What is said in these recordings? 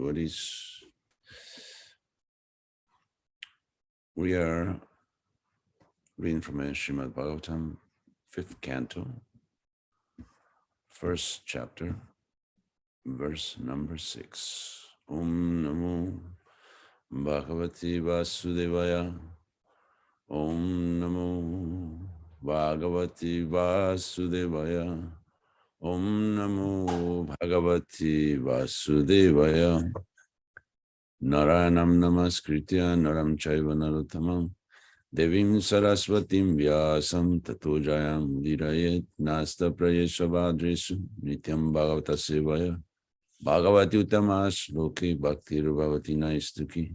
devotees. We are reading from Srimad Bhagavatam, 5th canto, 1st chapter, verse number 6. Om Namo Bhagavati Vasudevaya. Om Namo Bhagavati Vasudevaya. Om Namo Bhagavati Vasudevaya. Narayanam Namaskritya Naram Chaiva Narottamam Devim Saraswatim Vyasam Tato Jayam Virayet Nasta Prayeshavadresu Nityam Bhagavata Sevaya Bhagavati Uttamash Loke Bhakti Bhagavati Naistuki.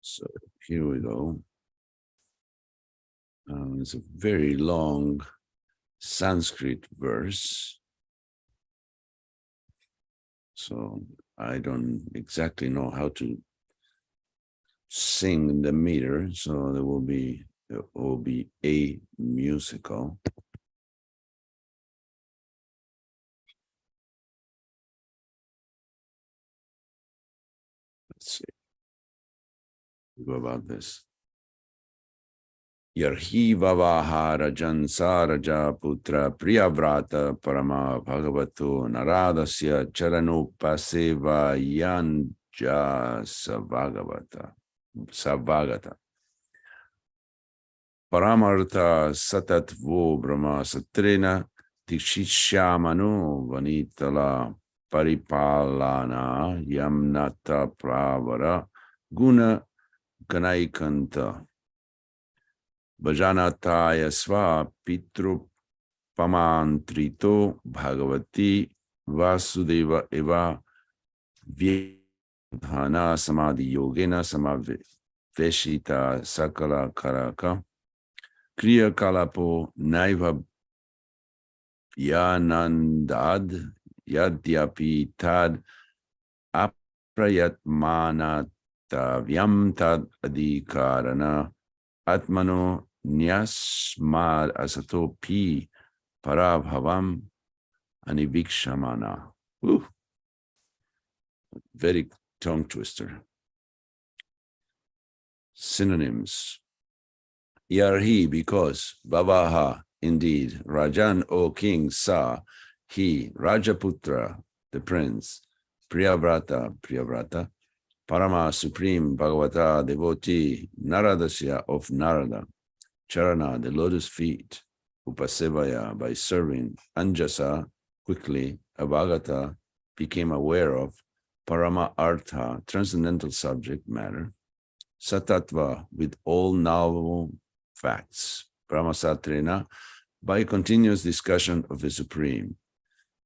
So here we go. It's a very long Sanskrit verse. So I don't exactly know how to sing the meter. So there will be a musical. Let's see. Go about this. Yarhi Vavaha Rajan Saraja Putra Priyavrata Parama Bhagavato Naradasya Charanopaseva Yanja Savagata Paramartha Satatvo Brahma Satrena Tikshishamano Vanitala Paripalana Yamnata Pravara Guna Ganaikanta Bhajanataya Sva Pitru Pamantrito Bhagavati Vasudeva Eva Vyadhana Samadhi Yogena Samaveshita Sakala Karaka Kriya Kalapo Naiva Yanandad Yadyapi Tad Aprayatmana Tavyam Tad Adhikarana Atmano Nyasmad Asato Pi Parabhavam Anivikshamana. Very tongue twister. Synonyms. Yarhi, because, Bhavaha, indeed, Rajan, O king, Sa, he, Rajaputra, the prince, Priyavrata, Parama, supreme, Bhagavata, devotee, Naradasya, of Narada, Charana, the lotus feet, Upasevaya, by serving, Anjasa, quickly, Avagata, became aware of, Parama Artha, transcendental subject matter, Satatva, with all novel facts, Paramasatrena, by continuous discussion of the Supreme,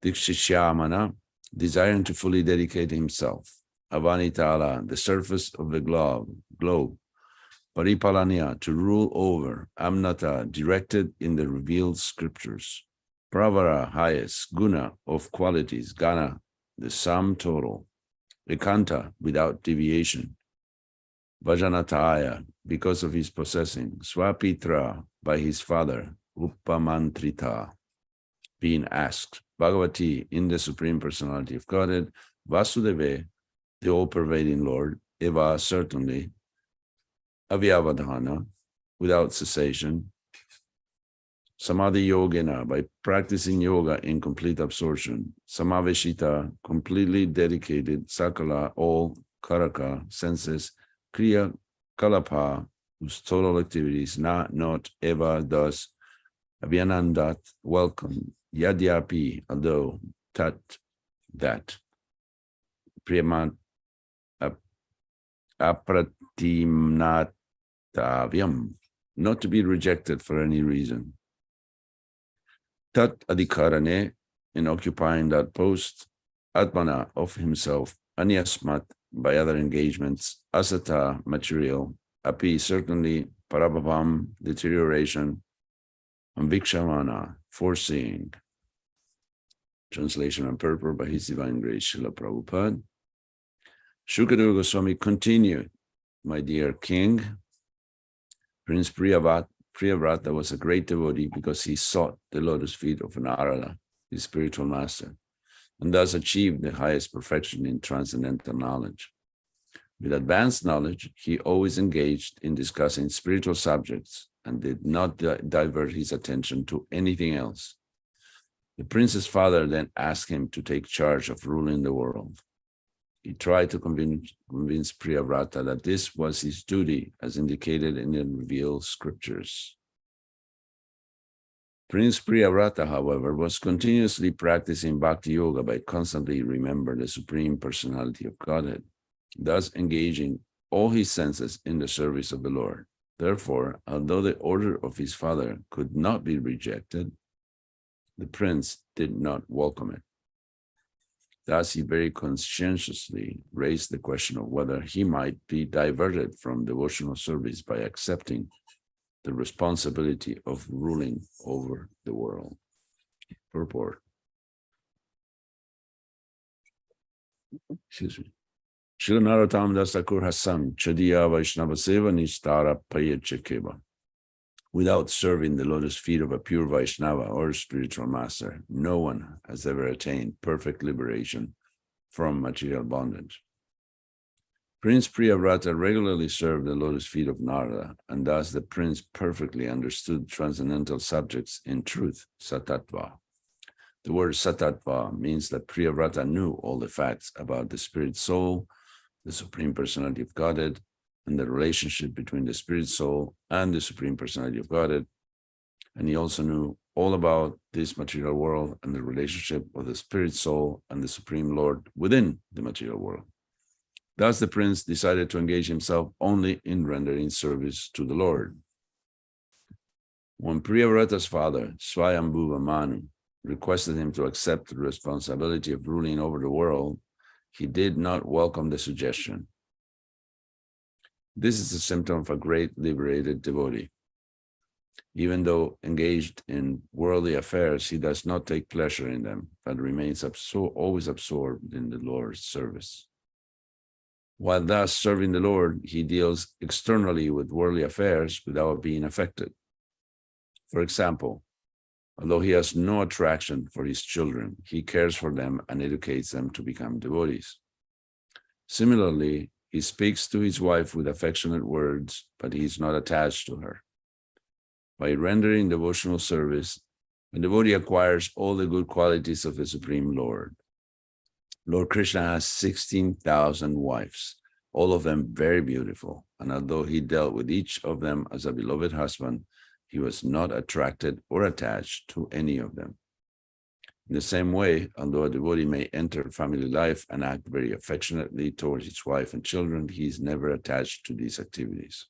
Dikshishyamana, desiring to fully dedicate himself, Avanitala, the surface of the globe, Paripalanya, to rule over, Amnata, directed in the revealed scriptures, Pravara, highest, Guna, of qualities, Gana, the sum total, Ekanta, without deviation, Vajanataya, because of his possessing, Swapitra, by his father, Upamantrita, being asked, Bhagavati, in the Supreme Personality of Godhead, Vasudeva, the all-pervading Lord, Eva, certainly, Avyavadhana, without cessation, Samadhi Yogena, by practicing yoga in complete absorption, Samaveshita, completely dedicated, Sakala, all, Karaka, senses, Kriya Kalapa, whose total activity is not Eva, thus, Abhyanandat, welcome, Yadyapi, although, Tat, that, Priyamat, Apratimnatavyam, not to be rejected for any reason. Tat adhikarane, in occupying that post, Atmana, of himself, Anyasmat, by other engagements, Asata, material, Api, certainly, Parabhavam, deterioration, Amvikshamana, foreseeing. Translation and purport by His Divine Grace, Srila Prabhupada. Shukadeva Goswami continued, my dear king, Prince Priyavrata was a great devotee because he sought the lotus feet of Narada, his spiritual master, and thus achieved the highest perfection in transcendental knowledge. With advanced knowledge, he always engaged in discussing spiritual subjects and did not divert his attention to anything else. The prince's father then asked him to take charge of ruling the world. He tried to convince Priyavrata that this was his duty, as indicated in the revealed scriptures. Prince Priyavrata, however, was continuously practicing Bhakti Yoga by constantly remembering the Supreme Personality of Godhead, thus engaging all his senses in the service of the Lord. Therefore, although the order of his father could not be rejected, the prince did not welcome it. Thus, he very conscientiously raised the question of whether he might be diverted from devotional service by accepting the responsibility of ruling over the world. Purport. Excuse me. Srila Narottam Das Thakur has sung Chadiya Vaishnava Seva Nishtara Payachekeva. Without serving the lotus feet of a pure Vaishnava or spiritual master, no one has ever attained perfect liberation from material bondage. Prince Priyavrata regularly served the lotus feet of Narada, and thus the prince perfectly understood transcendental subjects in truth, Satatva. The word Satatva means that Priyavrata knew all the facts about the spirit soul, the Supreme Personality of Godhead, and the relationship between the spirit soul and the Supreme Personality of Godhead. And he also knew all about this material world and the relationship of the spirit soul and the Supreme Lord within the material world. Thus, the prince decided to engage himself only in rendering service to the Lord. When Priyavrata's father, Swayambhuva Manu, requested him to accept the responsibility of ruling over the world, he did not welcome the suggestion. This is a symptom of a great liberated devotee. Even though engaged in worldly affairs, he does not take pleasure in them, but remains always absorbed in the Lord's service. While thus serving the Lord, he deals externally with worldly affairs without being affected. For example, although he has no attraction for his children, he cares for them and educates them to become devotees. Similarly, he speaks to his wife with affectionate words, but he is not attached to her. By rendering devotional service, a devotee acquires all the good qualities of the Supreme Lord. Lord Krishna has 16,000 wives, all of them very beautiful, and although he dealt with each of them as a beloved husband, he was not attracted or attached to any of them. In the same way, although a devotee may enter family life and act very affectionately towards his wife and children, he is never attached to these activities.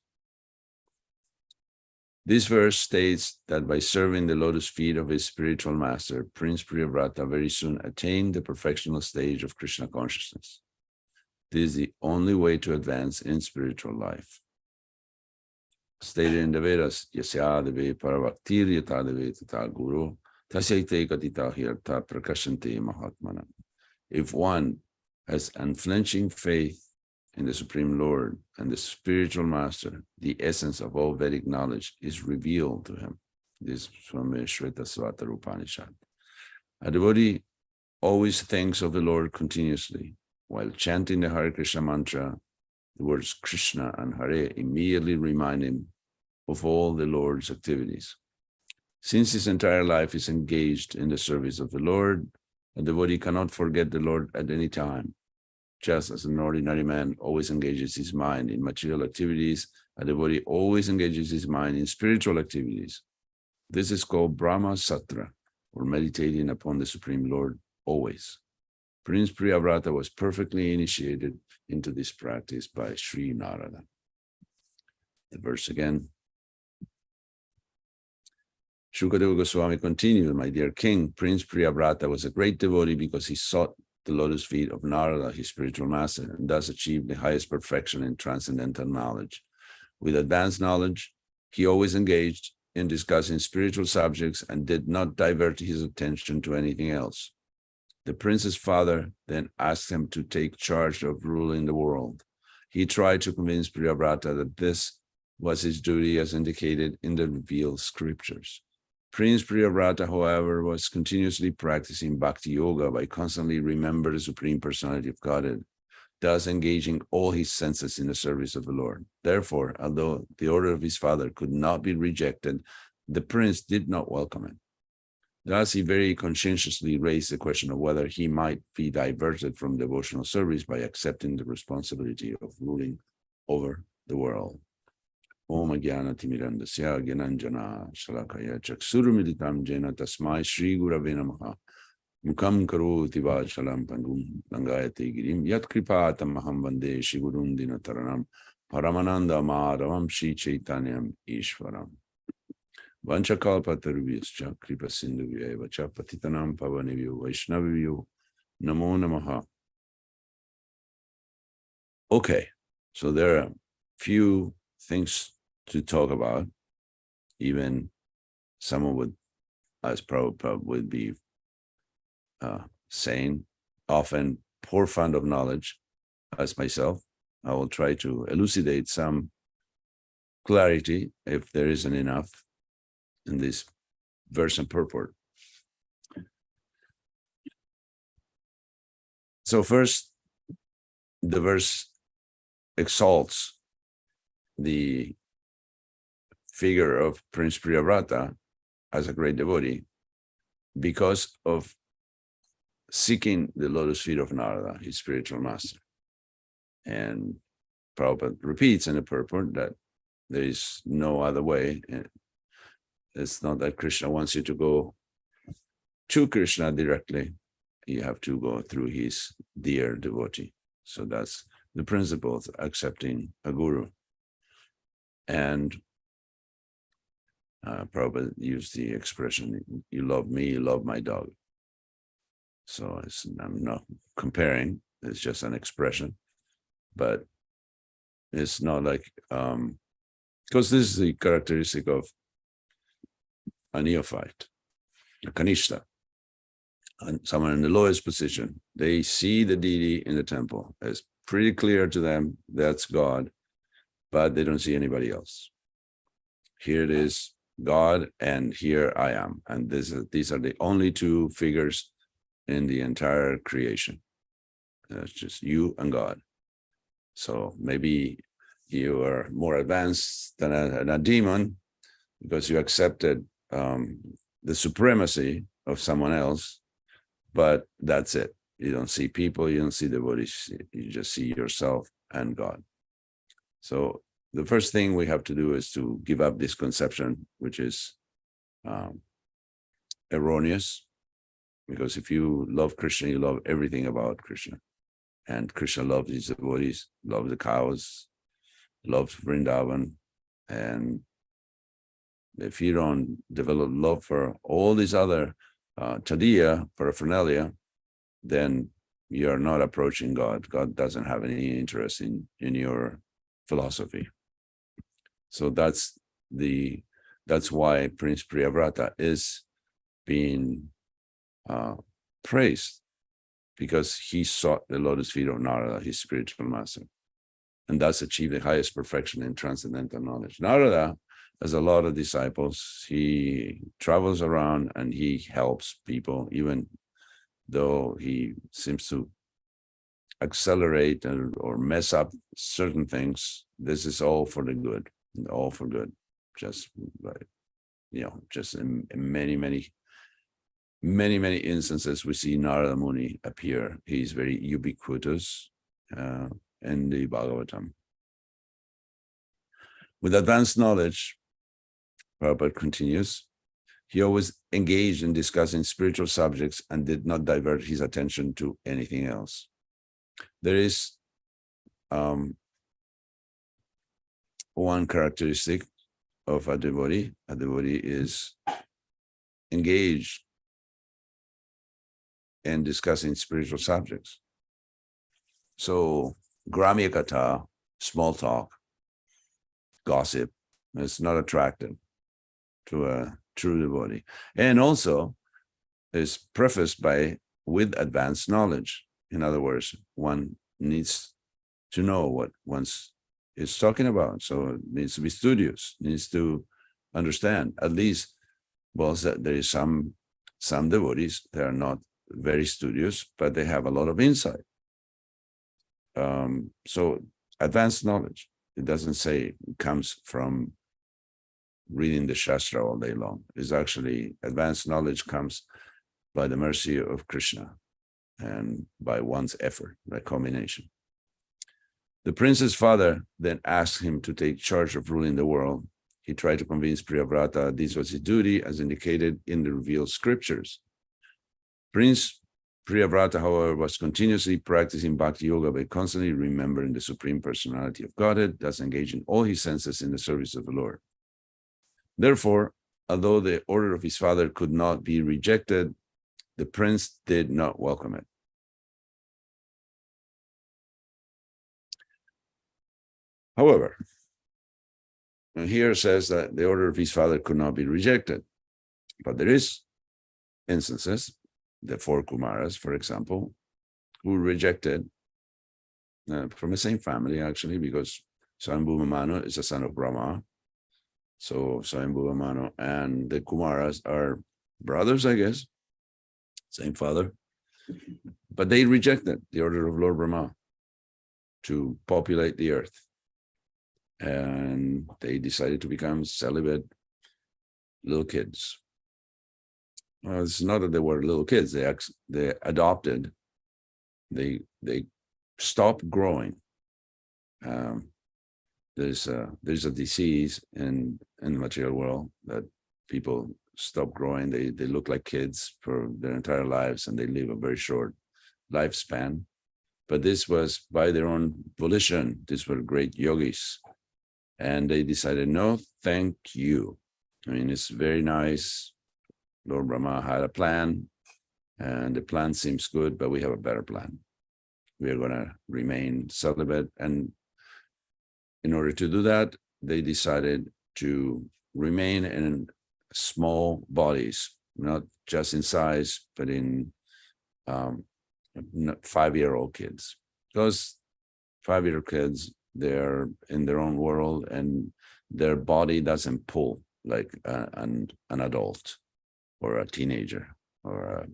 This verse states that by serving the lotus feet of his spiritual master, Prince Priyavrata very soon attained the perfectional stage of Krishna consciousness. This is the only way to advance in spiritual life. Stated in the Vedas, Yasyadeve Paravaktir Yatadeve Tata Guru, Tasyaite Katita Hirta Prakashante Mahatmana. If one has unflinching faith in the Supreme Lord and the spiritual master, the essence of all Vedic knowledge is revealed to him. This is from Shvetasvatara Upanishad. A devotee always thinks of the Lord continuously. While chanting the Hare Krishna mantra, the words Krishna and Hare immediately remind him of all the Lord's activities. Since his entire life is engaged in the service of the Lord, a devotee cannot forget the Lord at any time. Just as an ordinary man always engages his mind in material activities, a devotee always engages his mind in spiritual activities. This is called Brahma Satra, or meditating upon the Supreme Lord always. Prince Priyavrata was perfectly initiated into this practice by Sri Narada. The verse again. Shukadeva Goswami continued, my dear king, Prince Priyavrata was a great devotee because he sought the lotus feet of Narada, his spiritual master, and thus achieved the highest perfection in transcendental knowledge. With advanced knowledge, he always engaged in discussing spiritual subjects and did not divert his attention to anything else. The prince's father then asked him to take charge of ruling the world. He tried to convince Priyavrata that this was his duty as indicated in the revealed scriptures. Prince Priyavrata, however, was continuously practicing bhakti yoga by constantly remembering the Supreme Personality of Godhead, thus engaging all his senses in the service of the Lord. Therefore, although the order of his father could not be rejected, the prince did not welcome it. Thus, he very conscientiously raised the question of whether he might be diverted from devotional service by accepting the responsibility of ruling over the world. Om Jnana Timirandasya Gyananjana Shalakaya Chaksurumilitam Jena Tasmai Shri Gurave Namaha Mukam Karoti Vachalam Pangum Langayate Girim Yat Kripatam Maham Vande Shri Gurum Dinataranam Paramananda Madhavam Shri Chaitanyam Ishwaram Vanchakalpatarubhyascha Kripa Sindhuvya Vacha Patitanam Pavanivyo Vaishnavivyo Namo Namaha. Okay, so there are few things to talk about. Even someone would, as Prabhupada would be saying, often poor fund of knowledge, as myself. I will try to elucidate some clarity, if there isn't enough, in this verse and purport. So first, the verse exalts the figure of Prince Priyavrata as a great devotee because of seeking the lotus feet of Narada, his spiritual master. And Prabhupada repeats in the purport that there is no other way. It's not that Krishna wants you to go to Krishna directly. You have to go through his dear devotee. So that's the principle of accepting a guru. And Prabhupada used the expression, you love me, you love my dog. So I'm not comparing, it's just an expression. But it's not like, because this is the characteristic of a neophyte, a kanishta, and someone in the lowest position. They see the deity in the temple. It's pretty clear to them that's God, but they don't see anybody else. Here it is, God, and here I am. And these are the only two figures in the entire creation. It's just you and God. So maybe you are more advanced than a demon because you accepted the supremacy of someone else, but that's it. You don't see people, you don't see devotees, you just see yourself and God. So the first thing we have to do is to give up this conception, which is erroneous, because if you love Krishna, you love everything about Krishna. And Krishna loves his devotees, loves the cows, loves Vrindavan. And if you don't develop love for all these other tadiya, paraphernalia, then you are not approaching God. God doesn't have any interest in your philosophy. So that's why Prince Priyavrata is being praised, because he sought the lotus feet of Narada, his spiritual master, and thus achieved the highest perfection in transcendental knowledge. Narada has a lot of disciples. He travels around and he helps people, even though he seems to accelerate or mess up certain things. This is all for the good, all for good. Just like, just in many instances, we see Narada Muni appear. He's very ubiquitous in the Bhagavatam. With advanced knowledge, Prabhupada continues, he always engaged in discussing spiritual subjects and did not divert his attention to anything else. There is one characteristic of a devotee. A devotee is engaged in discussing spiritual subjects. So, Gramya Katha, small talk, gossip, is not attractive to a true devotee. And also is prefaced with advanced knowledge. In other words, one needs to know what one's is talking about. So it needs to be studious, needs to understand at least. Well, there is some devotees, they are not very studious, but they have a lot of insight. So advanced knowledge, it doesn't say it comes from reading the Shastra all day long. It's actually advanced knowledge comes by the mercy of Krishna and by one's effort, by combination. The prince's father then asked him to take charge of ruling the world. He tried to convince Priyavrata this was his duty as indicated in the revealed scriptures. Prince Priyavrata, however, was continuously practicing Bhakti Yoga by constantly remembering the Supreme Personality of Godhead, thus engaging all his senses in the service of the Lord. Therefore, although the order of his father could not be rejected, the prince did not welcome it. However, here says that the order of his father could not be rejected, but there is instances, the 4 Kumaras, for example, who rejected from the same family, actually, because Swayambhuva Manu is a son of Brahma. So Swayambhuva Manu and the Kumaras are brothers, I guess, same father, but they rejected the order of Lord Brahma to populate the earth. And they decided to become celibate little kids. Well, it's not that they were little kids. They adopted. They stopped growing. There's a disease in the material world that people stop growing. They look like kids for their entire lives, and they live a very short lifespan. But this was by their own volition. These were great yogis. And they decided, no, thank you. I mean, it's very nice. Lord Brahma had a plan, and the plan seems good, but we have a better plan. We are going to remain celibate. And in order to do that, they decided to remain in small bodies, not just in size, but in 5-year-old kids. Those 5-year-old kids, they're in their own world, and their body doesn't pull like an adult or a teenager or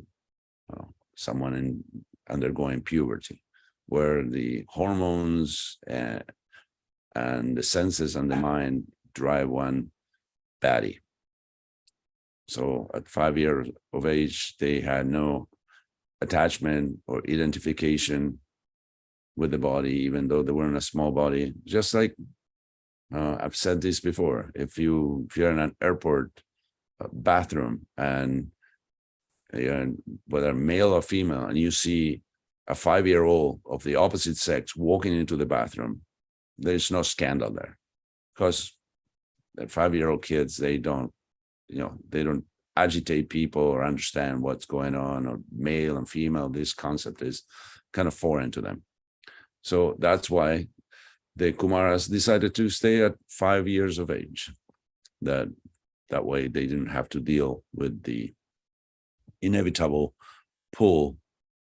someone undergoing puberty, where the hormones and the senses and the mind drive one batty. So at 5 years of age, they had no attachment or identification with the body, even though they were in a small body. Just like I've said this before, if you're in an airport bathroom, and whether male or female, and you see a 5-year-old of the opposite sex walking into the bathroom, there's no scandal there, because the 5-year-old kids, they don't agitate people or understand what's going on, or male and female. This concept is kind of foreign to them. So that's why the Kumaras decided to stay at 5 years of age. That way they didn't have to deal with the inevitable pull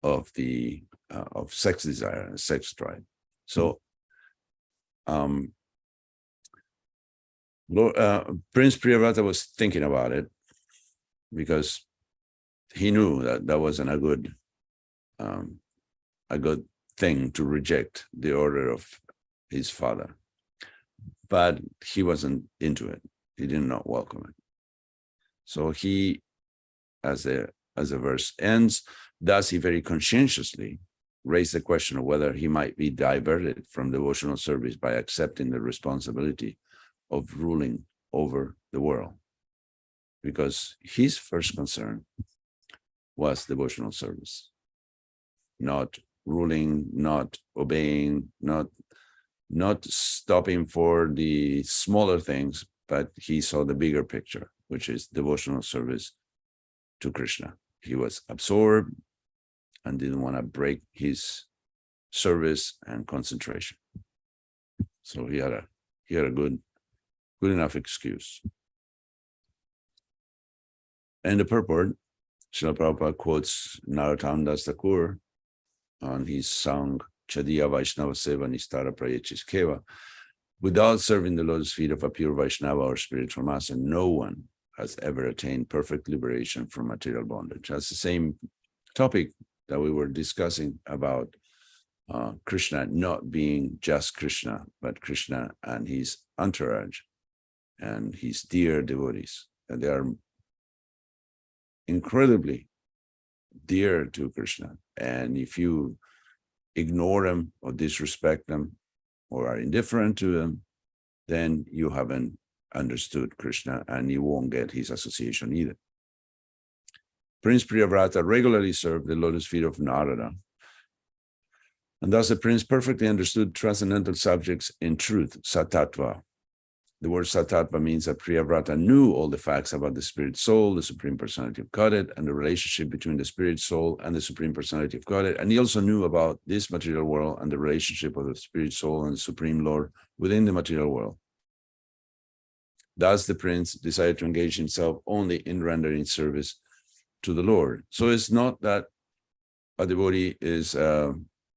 of the of sex desire and sex drive. So Prince Priyavrata was thinking about it, because he knew that wasn't a good thing to reject the order of his father, but he wasn't into it. He did not welcome it. So he, as the verse ends, thus he very conscientiously raised the question of whether he might be diverted from devotional service by accepting the responsibility of ruling over the world, because his first concern was devotional service, not ruling, not obeying, not stopping for the smaller things, but he saw the bigger picture, which is devotional service to Krishna. He was absorbed and didn't want to break his service and concentration. So he had a good enough excuse. And the purport, Srila Prabhupada quotes Narottam Das Thakur on his song Chadiya Vaishnava Seva Nistara Prayachis Keva. Without serving the lotus feet of a pure Vaishnava or spiritual master, no one has ever attained perfect liberation from material bondage. That's the same topic that we were discussing about Krishna not being just Krishna, but Krishna and his entourage and his dear devotees. And they are incredibly dear to Krishna. And if you ignore them or disrespect them or are indifferent to them, then you haven't understood Krishna and you won't get his association either. Prince Priyavrata regularly served the lotus feet of Narada. And thus the prince perfectly understood transcendental subjects in truth, sattva. The word sattva means that Priyavrata knew all the facts about the spirit soul, the Supreme Personality of Godhead, and the relationship between the spirit soul and the Supreme Personality of Godhead. And he also knew about this material world and the relationship of the spirit soul and the Supreme Lord within the material world. Thus the prince decided to engage himself only in rendering service to the Lord. So it's not that a devotee is,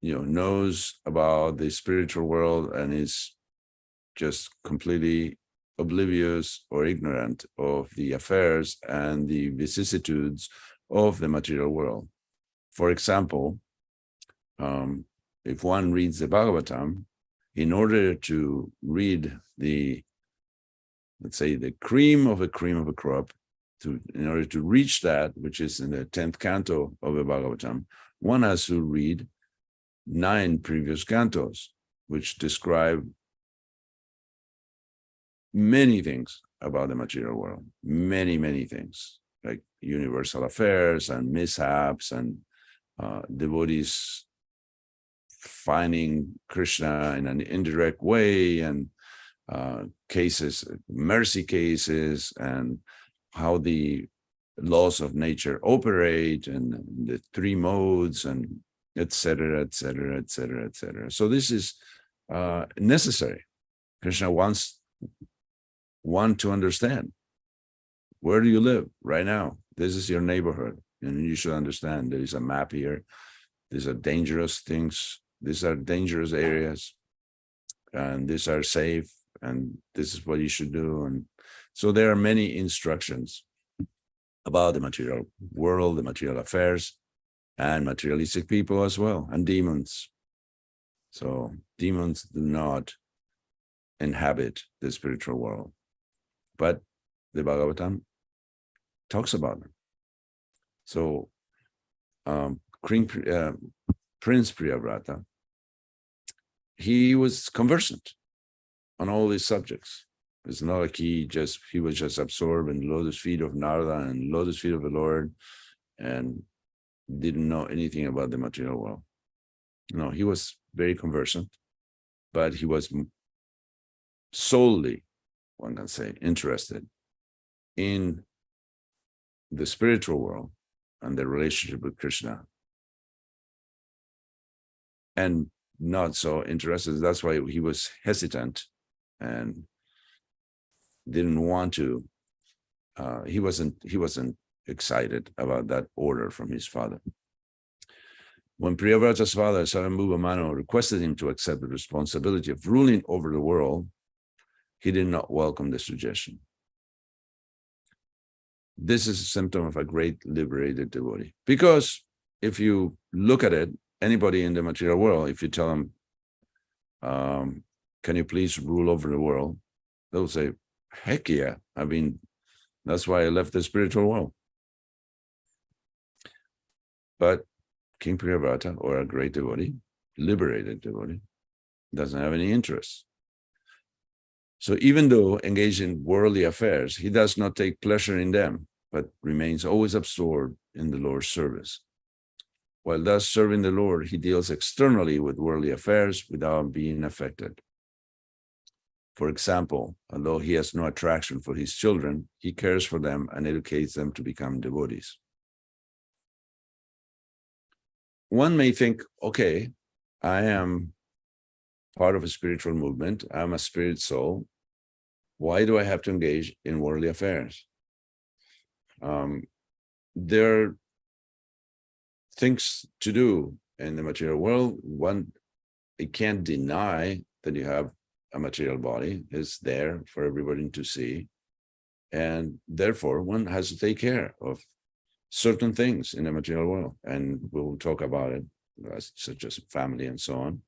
knows about the spiritual world and is just completely oblivious or ignorant of the affairs and the vicissitudes of the material world. For example, if one reads the Bhagavatam, in order to read the, let's say, the cream of a crop, in order to reach that, which is in the 10th canto of the Bhagavatam, one has to read 9 previous cantos, which describe many things about the material world, many, many things, like universal affairs and mishaps and devotees finding Krishna in an indirect way and cases, mercy cases, and how the laws of nature operate and the 3 modes and et cetera, et cetera, et cetera, et cetera. So this is necessary. Krishna wants one to understand. Where do you live right now? This is your neighborhood. And you should understand there is a map here. These are dangerous things. These are dangerous areas. And these are safe. And this is what you should do. And so there are many instructions about the material world, the material affairs, and materialistic people as well, and demons. So demons do not inhabit the spiritual world. But the Bhagavatam talks about them. So Prince Priyavrata, he was conversant on all these subjects. It's not like he was just absorbed in the lotus feet of Narada and lotus feet of the Lord and didn't know anything about the material world. No, he was very conversant, but he was solely, one can say, interested in the spiritual world and the relationship with Krishna, and not so interested. That's why he was hesitant and didn't want to. He wasn't excited about that order from his father. When Priyavrata's father, Sarambhuva Mano, requested him to accept the responsibility of ruling over the world, he did not welcome the suggestion. This is a symptom of a great liberated devotee. Because if you look at it, anybody in the material world, if you tell them, can you please rule over the world? They'll say, heck yeah. I mean, that's why I left the spiritual world. But King Priyavrata, or a great devotee, liberated devotee, doesn't have any interest. So even though engaged in worldly affairs, he does not take pleasure in them, but remains always absorbed in the Lord's service. While thus serving the Lord, he deals externally with worldly affairs without being affected. For example, although he has no attraction for his children, he cares for them and educates them to become devotees. One may think, okay, I am part of a spiritual movement. I'm a spirit soul. Why do I have to engage in worldly affairs? There are things to do in the material world. One, it can't deny that you have a material body is there for everybody to see. And therefore, one has to take care of certain things in the material world. And we'll talk about it, such as family and so on.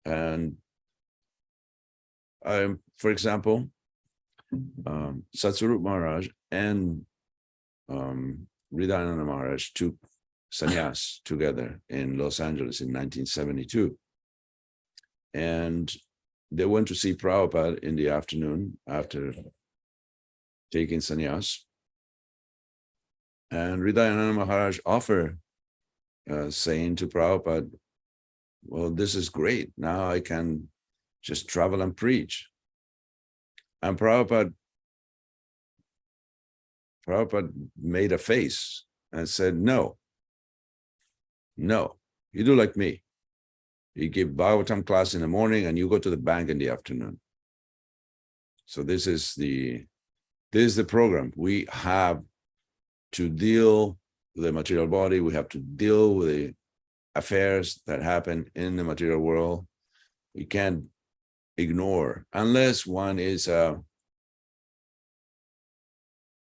And for example, Satsarup Maharaj and Hridayananda Maharaj took sannyas together in Los Angeles in 1972. And they went to see Prabhupada in the afternoon after taking sannyas. And Hridayananda Maharaj offered, saying to Prabhupada, well, this is great. Now I can just travel and preach. And Prabhupada made a face and said, no, you do like me. You give Bhagavatam class in the morning and you go to the bank in the afternoon. So this is the program. We have to deal with the material body. We have to deal with the affairs that happen in the material world. We can't ignore, unless one is a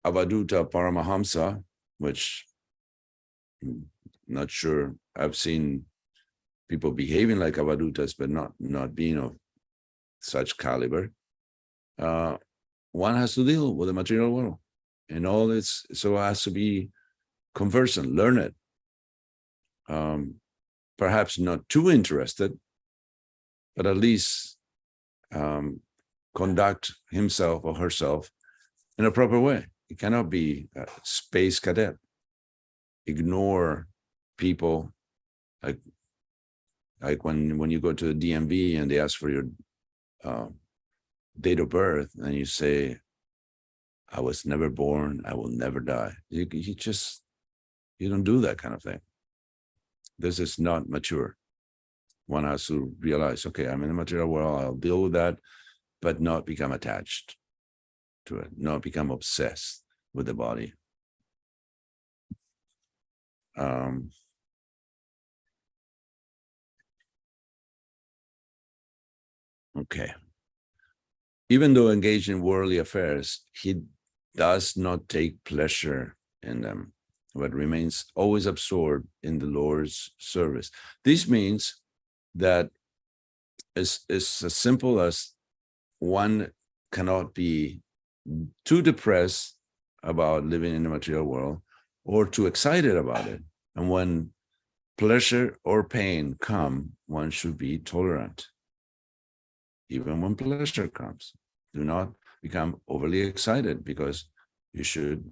Avaduta Paramahamsa, which I'm not sure. I've seen people behaving like Avadutas, but not being of such caliber. One has to deal with the material world and all its, so has to be conversant, learn it. Perhaps not too interested, but at least conduct himself or herself in a proper way. It cannot be a space cadet. Ignore people like when you go to the DMV and they ask for your date of birth and you say, I was never born, I will never die. You don't do that kind of thing. This is not mature. One has to realize, okay, I'm in the material world, I'll deal with that, but not become attached to it, not become obsessed with the body. Okay. Even though engaged in worldly affairs, he does not take pleasure in them, but remains always absorbed in the Lord's service. This means that it's as simple as one cannot be too depressed about living in the material world or too excited about it. And when pleasure or pain come, one should be tolerant. Even when pleasure comes, do not become overly excited, because you should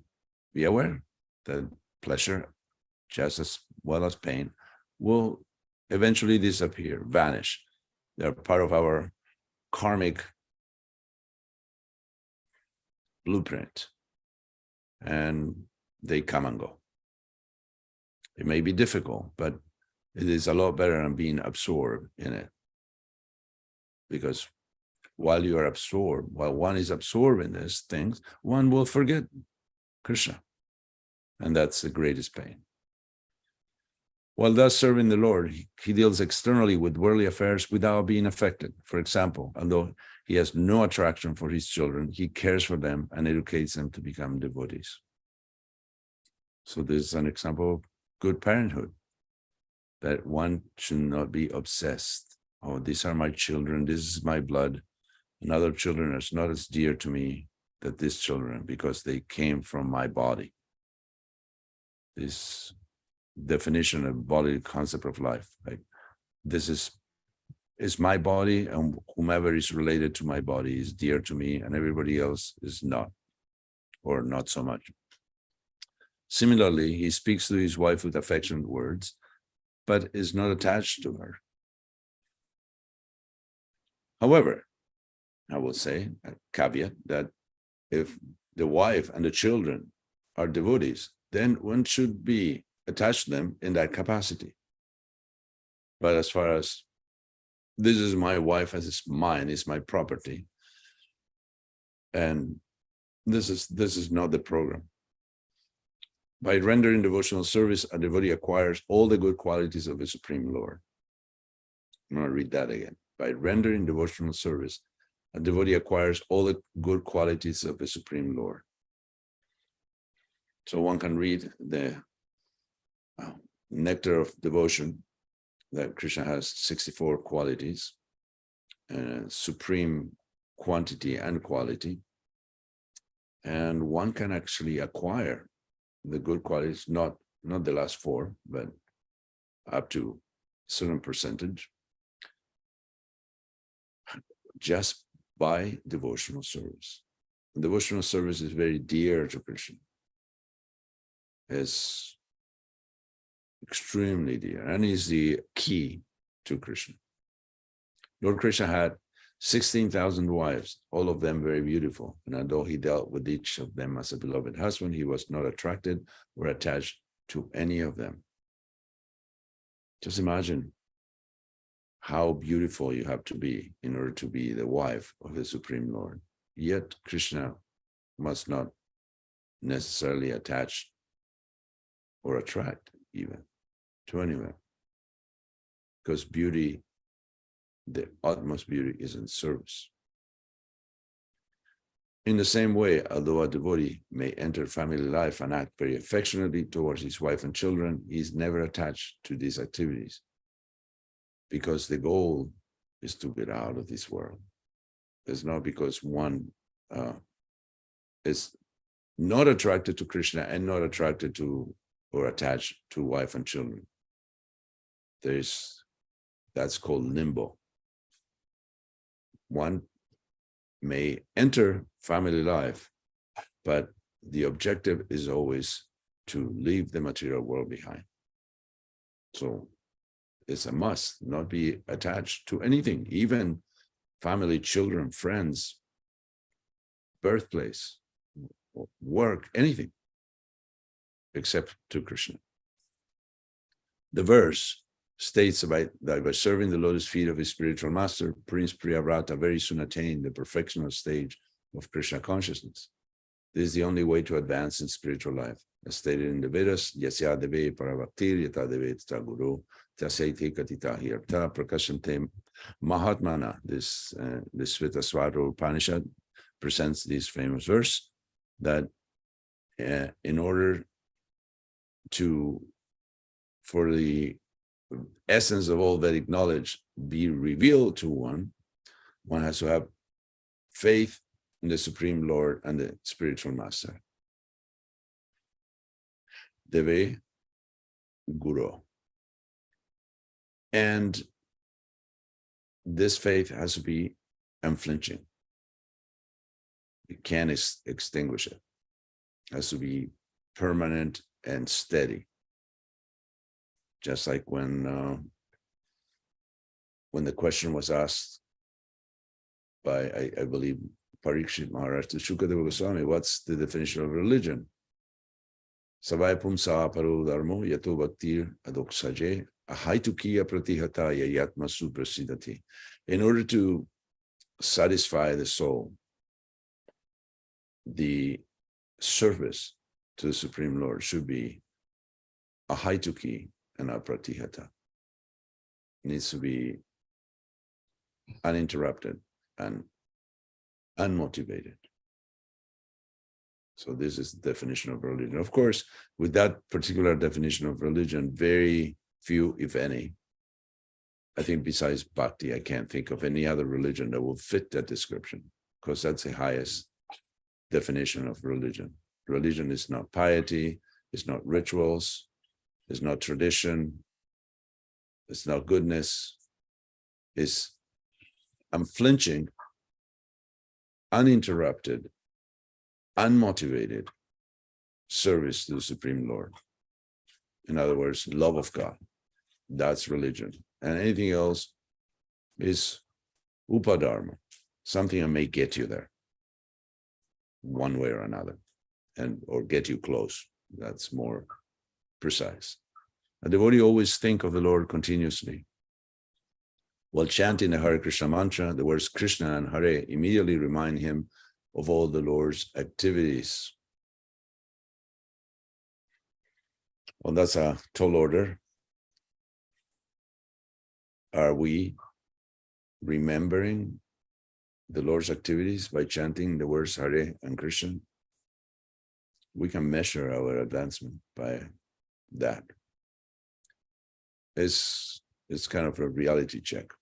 be aware that pleasure, just as well as pain, will eventually disappear, vanish. They're part of our karmic blueprint, and they come and go. It may be difficult, but it is a lot better than being absorbed in it. Because while one is absorbed in these things, one will forget Krishna. And that's the greatest pain. While thus serving the Lord, he deals externally with worldly affairs without being affected. For example, although he has no attraction for his children, he cares for them and educates them to become devotees. So this is an example of good parenthood, that one should not be obsessed. Oh, these are my children, this is my blood, and other children are not as dear to me than these children because they came from my body. This definition of bodily concept of life, like this is my body, and whomever is related to my body is dear to me, and everybody else is not, or not so much. Similarly, he speaks to his wife with affectionate words, but is not attached to her. However, I will say a caveat that if the wife and the children are devotees, then one should be attached to them in that capacity. But as far as this is my wife, as it's mine, it's my property, and this is not the program. By rendering devotional service, a devotee acquires all the good qualities of the Supreme Lord. I'm going to read that again. By rendering devotional service, a devotee acquires all the good qualities of the Supreme Lord. So one can read the Nectar of Devotion, that Krishna has 64 qualities, supreme quantity and quality. And one can actually acquire the good qualities, not the last four, but up to a certain percentage, just by devotional service. And devotional service is very dear to Krishna. It's extremely dear, and is the key to Krishna. Lord Krishna had 16,000 wives, all of them very beautiful. And although he dealt with each of them as a beloved husband, he was not attracted or attached to any of them. Just imagine how beautiful you have to be in order to be the wife of the Supreme Lord. Yet Krishna must not necessarily attach or attract even to anyone, because beauty, the utmost beauty, is in service. In the same way, although a devotee may enter family life and act very affectionately towards his wife and children, he is never attached to these activities, because the goal is to get out of this world. It's not because one is not attracted to Krishna and not attracted to or attached to wife and children. That's called limbo. One may enter family life, but the objective is always to leave the material world behind. So it's a must not be attached to anything, even family, children, friends, birthplace, work, anything, except to Krishna. The verse states that by serving the lotus feet of his spiritual master, Prince Priyavrata very soon attained the perfectional stage of Krishna consciousness. This is the only way to advance in spiritual life. As stated in the Vedas, yasya deve paravaktir yata deve tata guru tasyaiti katita hirta prakashante mahatmana. This Svetaswara Upanishad presents this famous verse that in order for the essence of all Vedic knowledge be revealed to one has to have faith in the Supreme Lord and the spiritual master. Deve Guru. And this faith has to be unflinching. You can't extinguish it. It has to be permanent and steady. Just like when the question was asked by, I believe, Parikshit Maharaj to Shukadeva Goswami, what's the definition of religion? Savai pumsa paro dharmo yato bhaktir adoksaje ahaitukiya pratihata yayatma suprasidati. In order to satisfy the soul, the service to the Supreme Lord should be ahaituki and apratihata. It needs to be uninterrupted and unmotivated. So this is the definition of religion. Of course, with that particular definition of religion, very few, if any, I think besides bhakti, I can't think of any other religion that will fit that description, because that's the highest definition of religion. Religion is not piety, it's not rituals, it's not tradition, it's not goodness, it's unflinching, uninterrupted, unmotivated service to the Supreme Lord. In other words, love of God. That's religion. And anything else is upadharma, something that may get you there one way or another, or get you close. That's more precise. A devotee always think of the Lord continuously. While chanting the Hare Krishna mantra, the words Krishna and Hare immediately remind him of all the Lord's activities. Well, that's a tall order. Are we remembering the Lord's activities by chanting the words Hare and Krishna, we can measure our advancement by that. It's kind of a reality check.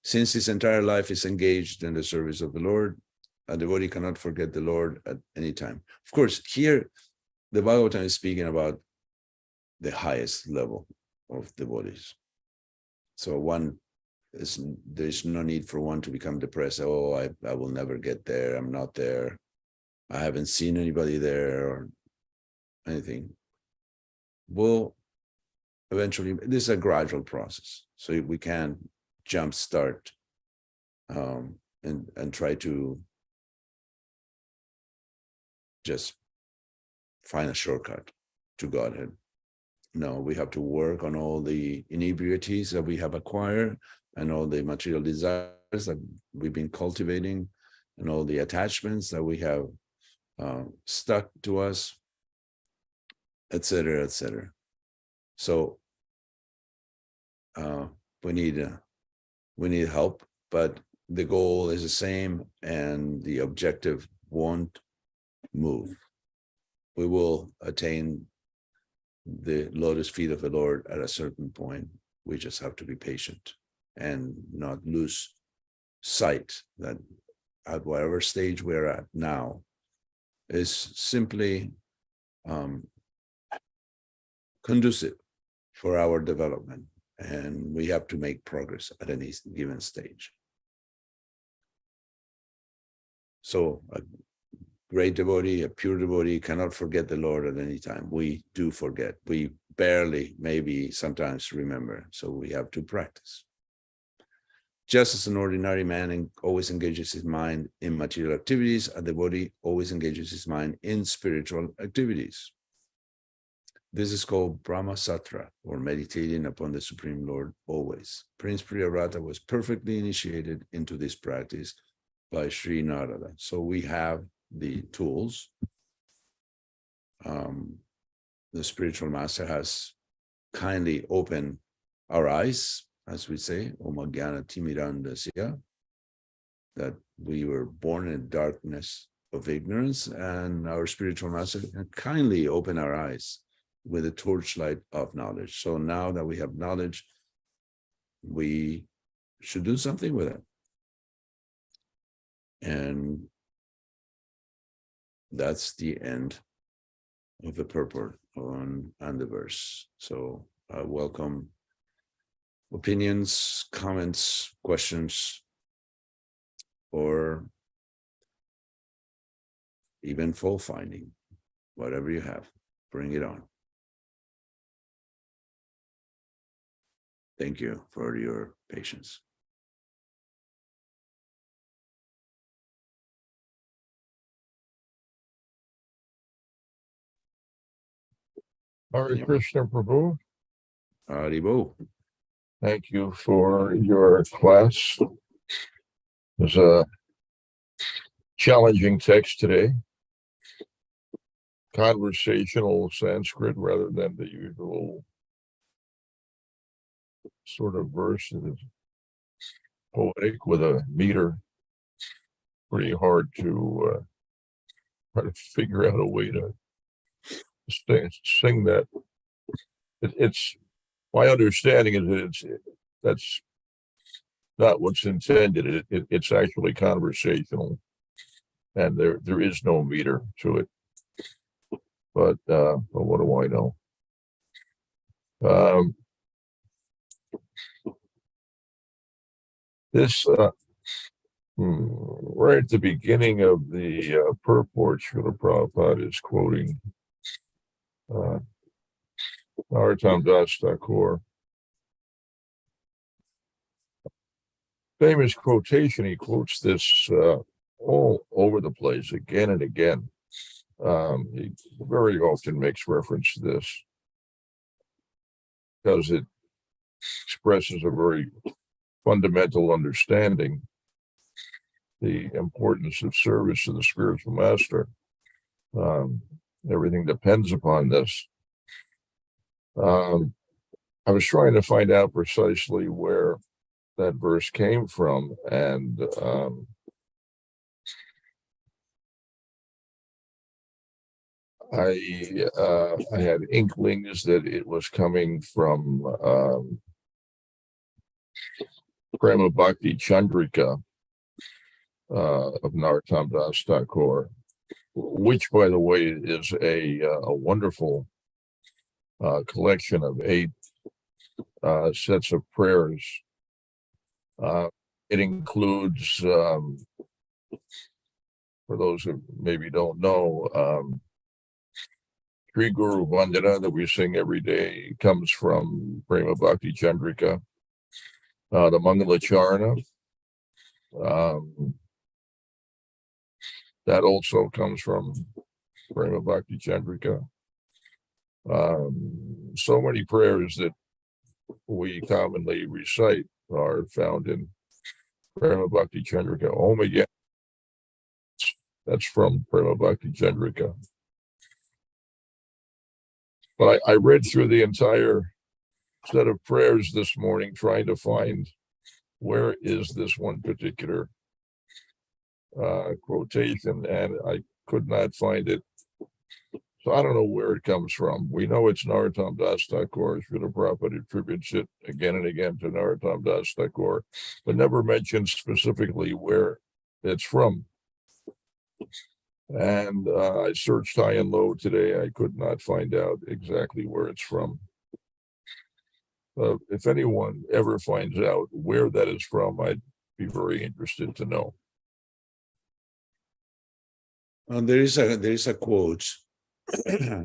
Since his entire life is engaged in the service of the Lord, a devotee cannot forget the Lord at any time. Of course, here the Bhagavatam is speaking about the highest level of devotees. So there's no need for one to become depressed. Oh, I will never get there. I'm not there. I haven't seen anybody there or anything. Well, eventually, this is a gradual process. So we can't jumpstart and try to just find a shortcut to Godhead. No, we have to work on all the inebrieties that we have acquired and all the material desires that we've been cultivating and all the attachments that we have stuck to us, etc., etc. So we need help, but the goal is the same and the objective won't move. We will attain the lotus feet of the Lord at a certain point. We just have to be patient and not lose sight that at whatever stage we're at now is simply conducive for our development, and we have to make progress at any given stage. So a great devotee, a pure devotee cannot forget the Lord at any time. We do forget. We barely, maybe sometimes remember. So we have to practice. Just as an ordinary man always engages his mind in material activities, a devotee always engages his mind in spiritual activities. This is called Brahma Satra, or meditating upon the Supreme Lord always. Prince Priyavrata was perfectly initiated into this practice by Sri Narada. So we have the tools. The spiritual master has kindly opened our eyes, as we say, Om Jnana Timirandasya, that we were born in darkness of ignorance, and our spiritual master can kindly open our eyes with a torchlight of knowledge. So now that we have knowledge, we should do something with it. And that's the end of the purport on the verse. So I welcome opinions, comments, questions, or even fault finding. Whatever you have, bring it on. Thank you for your patience. Hare Krishna Prabhu. Haribo. Thank you for your class. It was a challenging text today. Conversational Sanskrit rather than the usual sort of verse that is poetic with a meter. Pretty hard to try to figure out a way to sing that. It's my understanding is that that's not what's intended. It's actually conversational, and there is no meter to it. But what do I know? This right at the beginning of the purport, Srila Prabhupada is quoting Narottam Das Thakur. Famous quotation. He quotes this all over the place again and again. He very often makes reference to this because it expresses a very fundamental understanding the importance of service to the spiritual master. Everything depends upon this. I was trying to find out precisely where that verse came from, and I had inklings that it was coming from Prema Bhakti Chandrika of Narottam Das Thakur, which, by the way, is a wonderful collection of 8 sets of prayers. It includes, for those who maybe don't know, Sri Guru Vandana that we sing every day comes from Prema Bhakti Chandrika. The Mangala Charana, that also comes from Prema Bhakti Chandrika. So many prayers that we commonly recite are found in Prema Bhakti Chandrika. Om again, that's from Prema Bhakti Chandrika. But I read through the entire set of prayers this morning, trying to find where is this one particular quotation, and I could not find it. So I don't know where it comes from. We know it's Narottam Das Thakur. Srila Prabhupada attributes it again and again to Narottam Das Thakur, but never mentions specifically where it's from. And I searched high and low today. I could not find out exactly where it's from. If anyone ever finds out where that is from, I'd be very interested to know. There is a quote,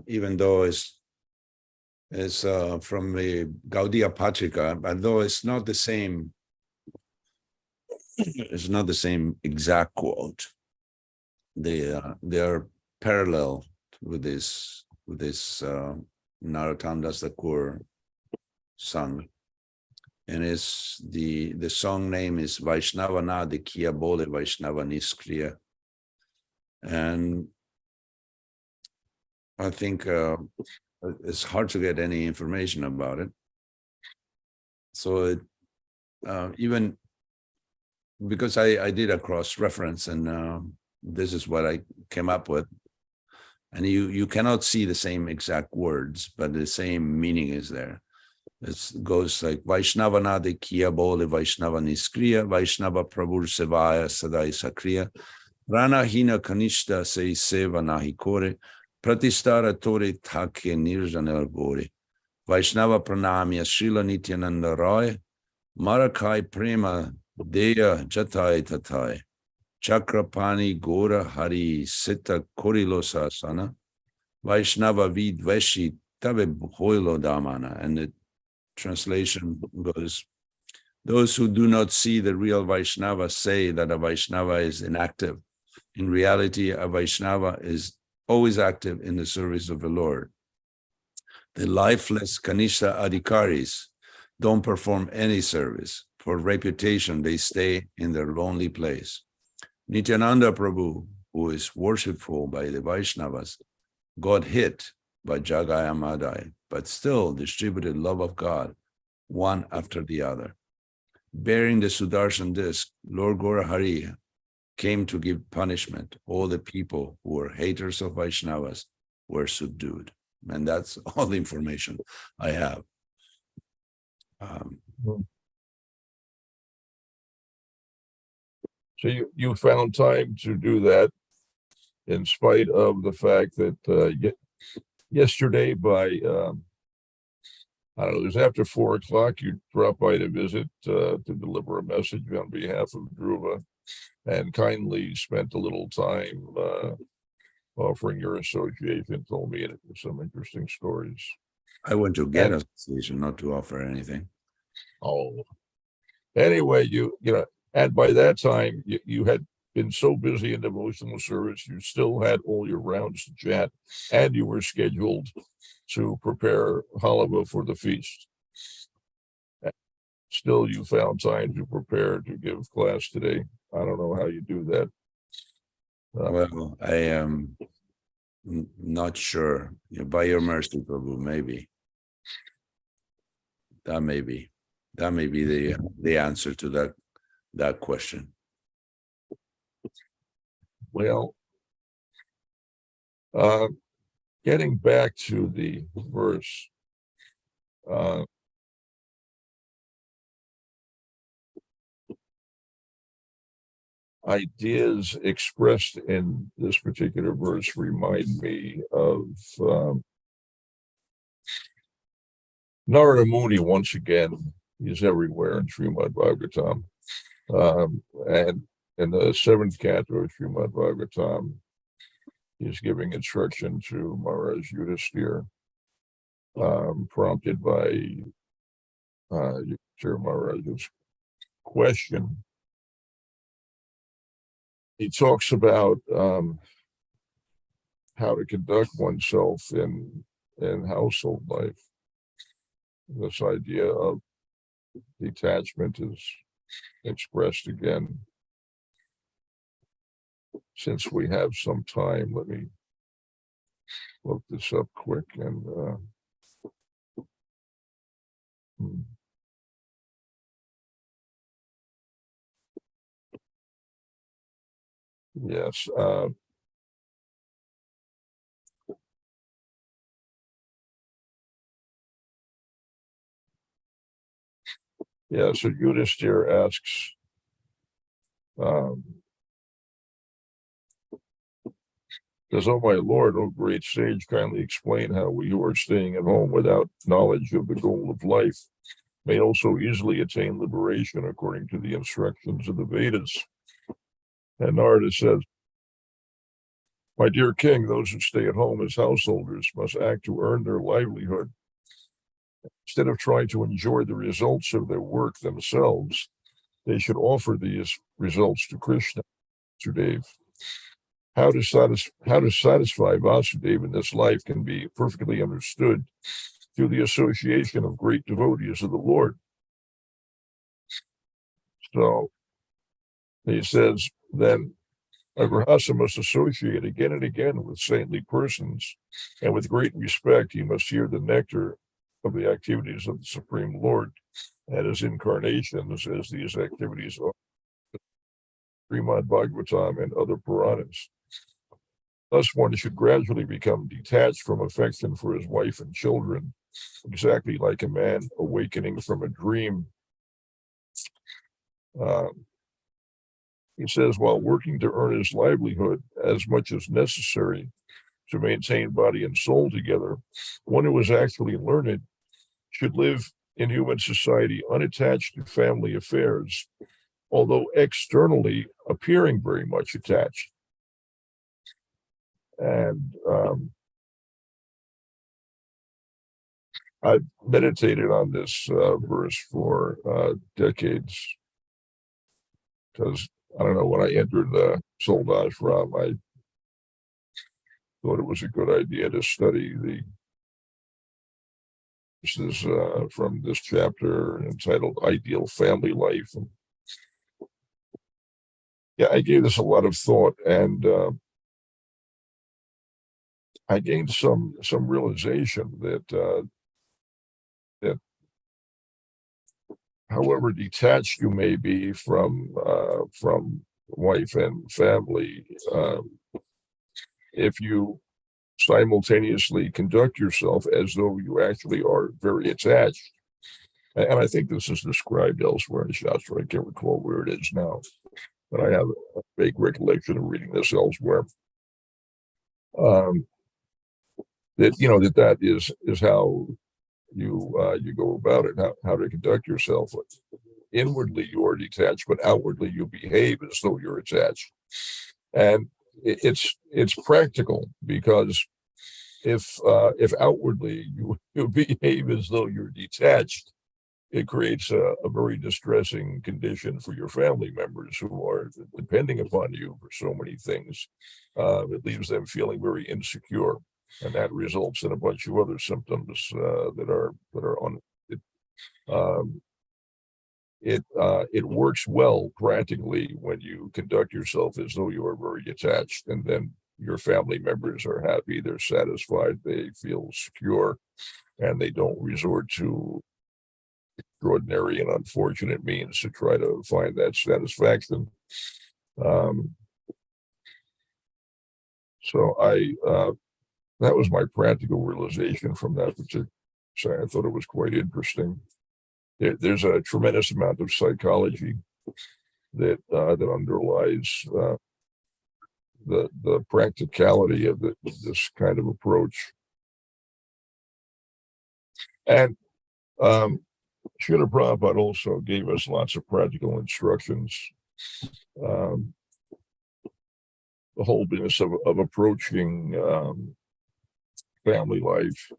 even though it's from the Gaudiya Patrika, but though it's not the same. It's not the same exact quote. They are parallel with this Narottam Das Thakur sung, and it's the song name is Vaishnava Na Dikhiya Bole Vaishnava Niskriya, and I think it's hard to get any information about it. So even because I did a cross reference, and this is what I came up with, and you cannot see the same exact words, but the same meaning is there. It goes like Vaishnava Nade Kiya Bole Vaishnava Niskriya Vaishnava Prabhur Sevaya Sadai Sakriya Rana Hina Kanishta Se Seva Nahi Kore Pratistara Tore Thake Nirjanel Bore Vaishnava Pranamya Srila Nityananda Roy Marakai Prema Deya Jatai Tatai Chakrapani Gora Hari Sita Korilosa Sana Vaishnava Vid Veshi Tabe Hoilo Damana. And the translation goes, those who do not see the real Vaishnava say that a Vaishnava is inactive. In reality, a Vaishnava is always active in the service of the Lord. The lifeless Kanishta Adhikaris don't perform any service. For reputation, they stay in their lonely place. Nityananda Prabhu, who is worshipful by the Vaishnavas, got hit by Jagaya Madai, but still distributed love of God, one after the other. Bearing the Sudarshan disc, Lord Gora Hari came to give punishment. All the people who were haters of Vaishnavas were subdued. And that's all the information I have. So you found time to do that in spite of the fact that yesterday by, I don't know, it was after 4 o'clock, you dropped by to visit to deliver a message on behalf of Dhruva, and kindly spent a little time offering your association, told me some interesting stories. I went to get association, not to offer anything. Oh, anyway, you know, and by that time you had been so busy in devotional service, you still had all your rounds to chat, and you were scheduled to prepare halava for the feast. Still, you found time to prepare to give class today. I don't know how you do that. Well, I am not sure. By your mercy, Prabhu, maybe. That may be. That may be the answer to that question. Well, getting back to the verse, ideas expressed in this particular verse remind me of Narada Muni once again. He's everywhere in Srimad Bhagavatam. And in the seventh canto of Srimad Bhagavatam, he's giving instruction to Maharaj Yudhisthira, prompted by Yudhisthira Maharaj's question. He talks about how to conduct oneself in household life. This idea of detachment is expressed again. Since we have some time, let me look this up quick and yes. Yeah, so Yudhisthira asks, does, "Oh my Lord, oh great sage, kindly explain how we who are staying at home without knowledge of the goal of life may also easily attain liberation according to the instructions of the Vedas?" And Narada says, "My dear king, those who stay at home as householders must act to earn their livelihood. Instead of trying to enjoy the results of their work themselves, they should offer these results to Krishna, Vasudeva. How to satisfy Vasudeva in this life can be perfectly understood through the association of great devotees of the Lord." So he says, then a grihasta must associate again and again with saintly persons, and with great respect he must hear the nectar of the activities of the Supreme Lord and his incarnations, as these activities are Srimad Bhagavatam and other Puranas. Thus one should gradually become detached from affection for his wife and children, exactly like a man awakening from a dream. He says, while working to earn his livelihood as much as necessary to maintain body and soul together, one who is actually learned should live in human society unattached to family affairs, although externally appearing very much attached. And I've meditated on this verse for decades, because I don't know, when I entered the Soul Ashram, I thought it was a good idea to study this is from this chapter entitled Ideal Family Life. And yeah, I gave this a lot of thought, and I gained some realization that however detached you may be from wife and family, if you simultaneously conduct yourself as though you actually are very attached, and I think this is described elsewhere in the Shastra. I can't recall where it is now, but I have a vague recollection of reading this elsewhere. That is how you go about it, how to conduct yourself. Inwardly you are detached, but outwardly you behave as though you're attached. And it's practical, because if outwardly you behave as though you're detached, it creates a very distressing condition for your family members who are depending upon you for so many things. It leaves them feeling very insecure, and that results in a bunch of other symptoms that are on it. It works well practically when you conduct yourself as though you are very attached, and then your family members are happy, they're satisfied, they feel secure, and they don't resort to extraordinary and unfortunate means to try to find that satisfaction. So that was my practical realization from that particular. So I thought it was quite interesting. There's a tremendous amount of psychology that underlies the practicality of this kind of approach. And Srila Prabhupada also gave us lots of practical instructions. The whole business of approaching family life.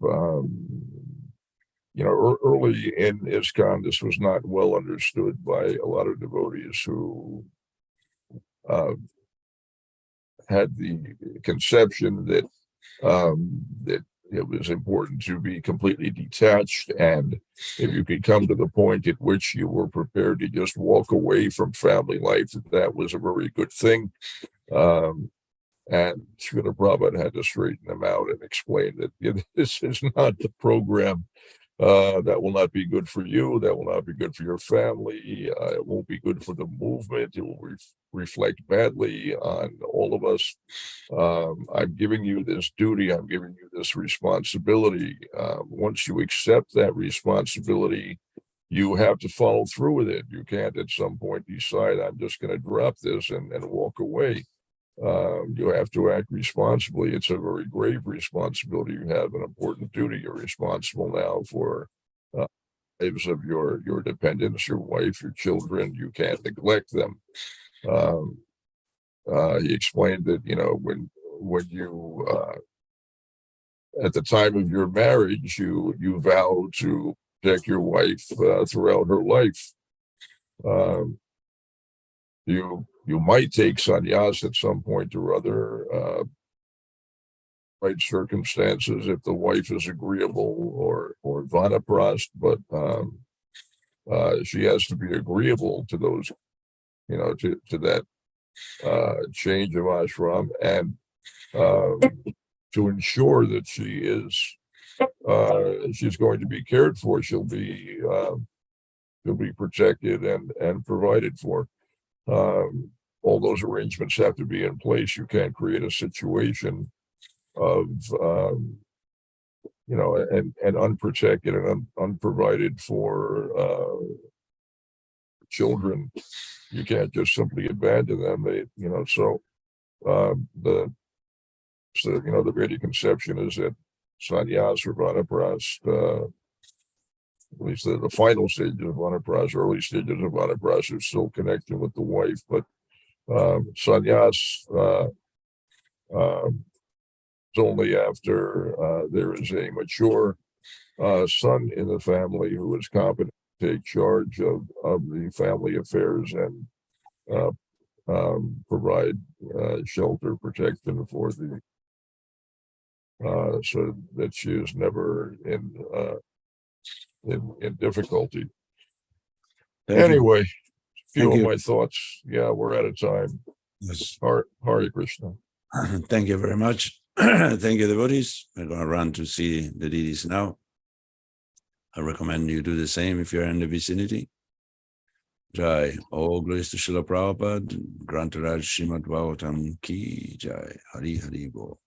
Early in ISKCON, this was not well understood by a lot of devotees who had the conception that that it was important to be completely detached, and if you could come to the point at which you were prepared to just walk away from family life, that was a very good thing. And Srila Prabhupada had to straighten them out and explain that this is not the program. That will not be good for you. That will not be good for your family. It won't be good for the movement. It will reflect badly on all of us. I'm giving you this duty. I'm giving you this responsibility. Once you accept that responsibility, you have to follow through with it. You can't at some point decide, I'm just going to drop this and walk away. You have to act responsibly. It's a very grave responsibility. You have an important duty. You're responsible now for lives of your dependents, your wife, your children. You can't neglect them. He explained that when you at the time of your marriage, you vow to protect your wife throughout her life. You might take sannyas at some point or other, right circumstances, if the wife is agreeable, or vanaprast, but she has to be agreeable to those, to that change of ashram, and to ensure that she's going to be cared for. She'll be protected and provided for. All those arrangements have to be in place. You can't create a situation of and unprotected and unprovided for children. You can't just simply abandon them. The Vedic conception is that sannyas or vanaprast, at least the final stages of vanaprast, early stages of vanaprast, are still connected with the wife, but sannyas is only after there is a mature son in the family who is competent to take charge of the family affairs and provide shelter, protection for the so that she is never in difficulty. Anyway, few of my thoughts. Yeah, we're out of time. Yes. Hare Krishna. Thank you very much. Thank you, devotees. We're going to run to see the deities now. I recommend you do the same if you're in the vicinity. Jai. All glories to Srila Prabhupada. Grantaraj Srimad Bhagavatam Ki Jai. Hari Hari Bo.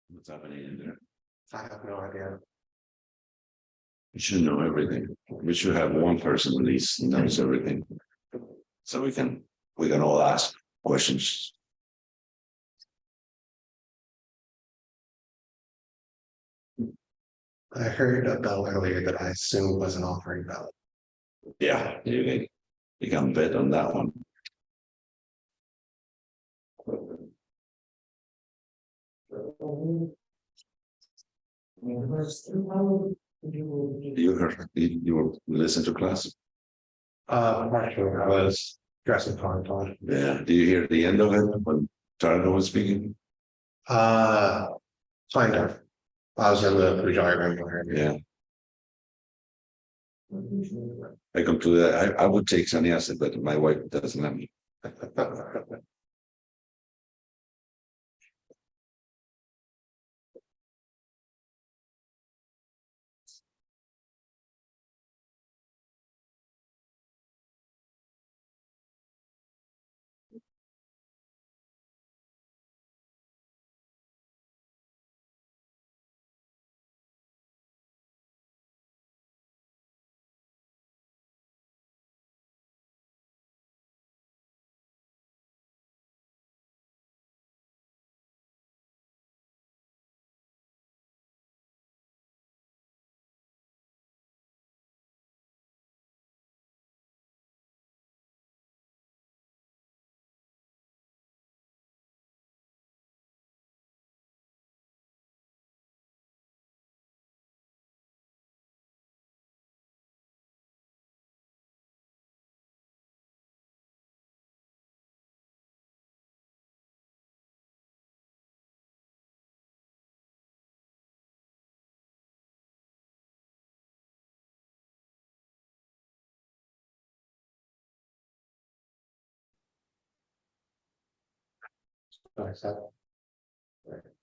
What's happening in there? I have no idea. We should know everything. We should have one person at least who knows everything. So we can all ask questions. I heard a bell earlier that I assumed was an offering bell. Yeah, you can bet on that one. You listen to class? Actually, I was dressing for it. Yeah. Do you hear the end of it when Targo was speaking? Kind of. I was in the Pujari room with her. Yeah. I come to that. I would take sannyasa, but my wife doesn't let me.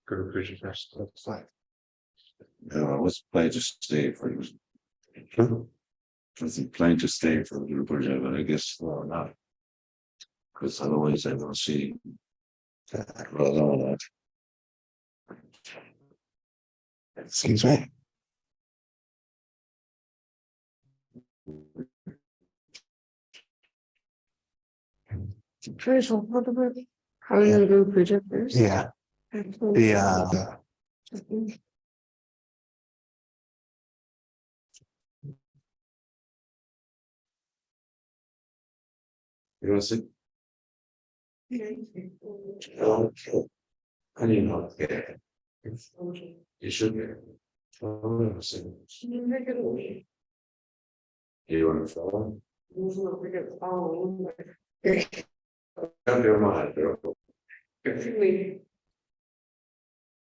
Guru Puja Fest. That's like. I was planning to stay for Hmm. I was planning to stay for the Puja, but I guess not. Because otherwise I will see all that. Excuse me. First, what about how are you gonna do project first? Yeah. The You want to see? Oh, I didn't know. Yeah. You should be. Oh, I see. You want to follow? Have your mind, girl.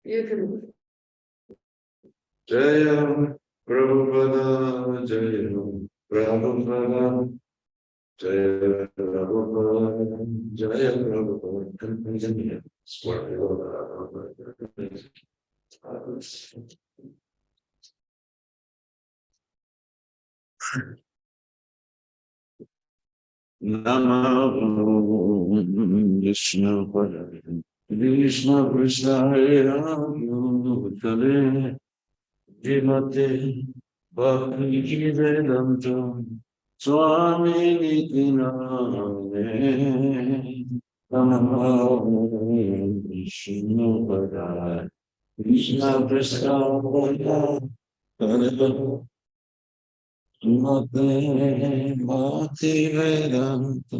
You can. Jayam Prabhupada Jayam Prabhupada Jaya Prabhupada Jaya Prabhupada Namo Vishnu Padaya Vishnu Krishna Ram Kale Vimate Bhakti Vedanta Swami Nitinane Namo Vishnu Padaya Vishnu Krishna Ram Vimate Bhakti Vedanta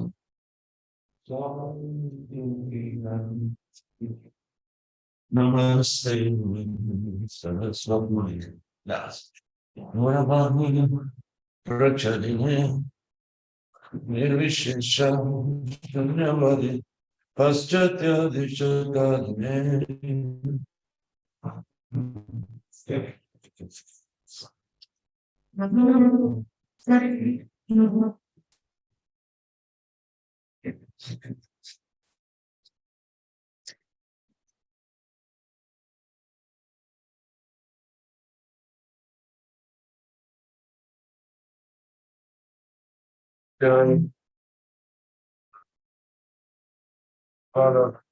Namaste Saraswati Dasa Navani Prachadine Nirvishesha Shunyavadi Paschatya Dishadane Father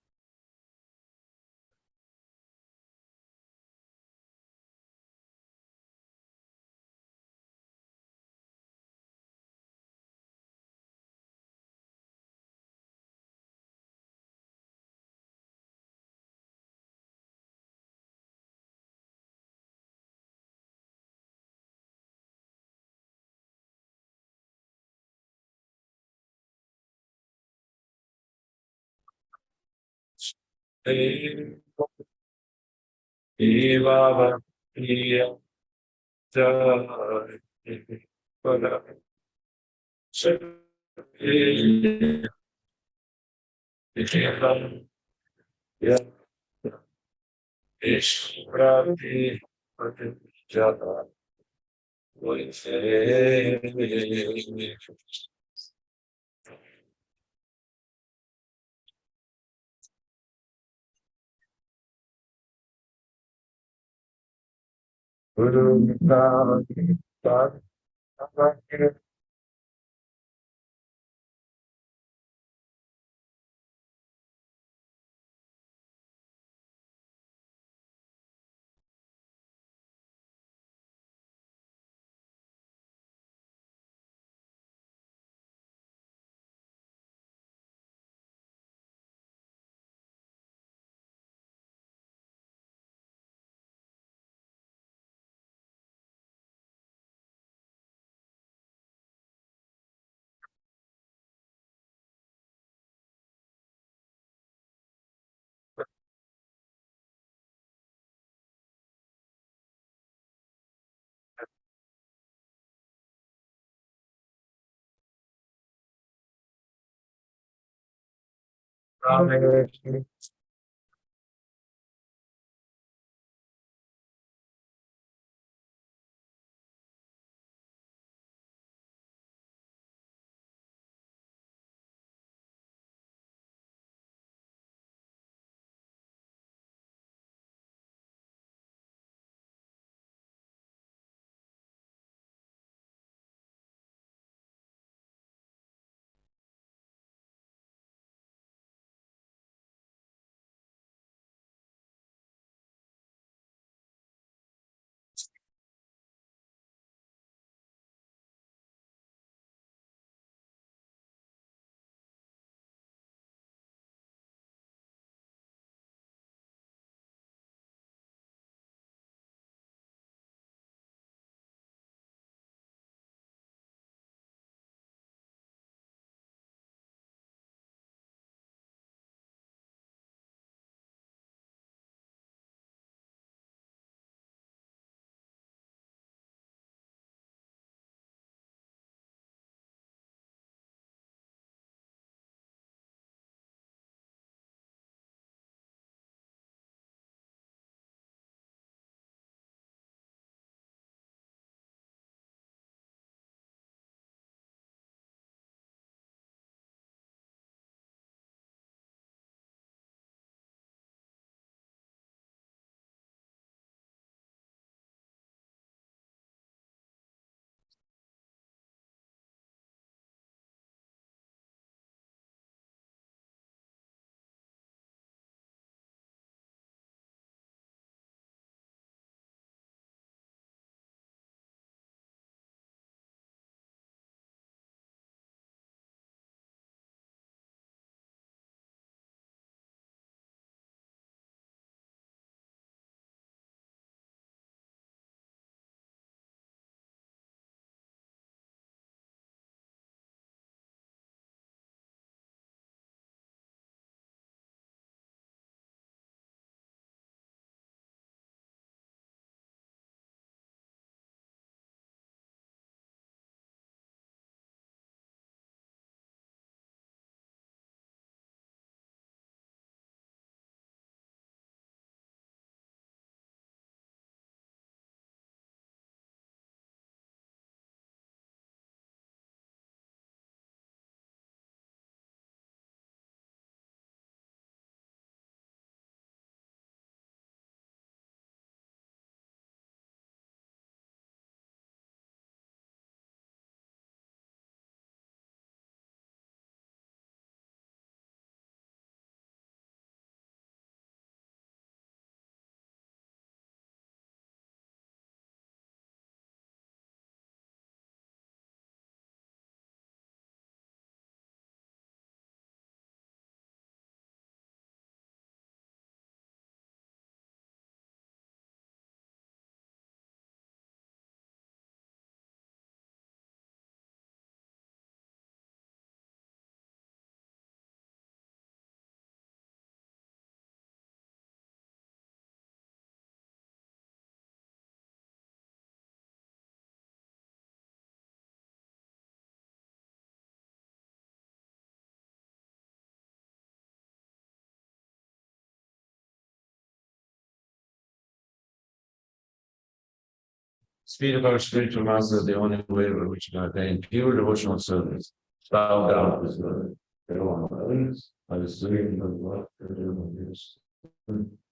speed of our spiritual master is the only way by which we can attain pure devotional service. Bow down to this Lord. I was doing the work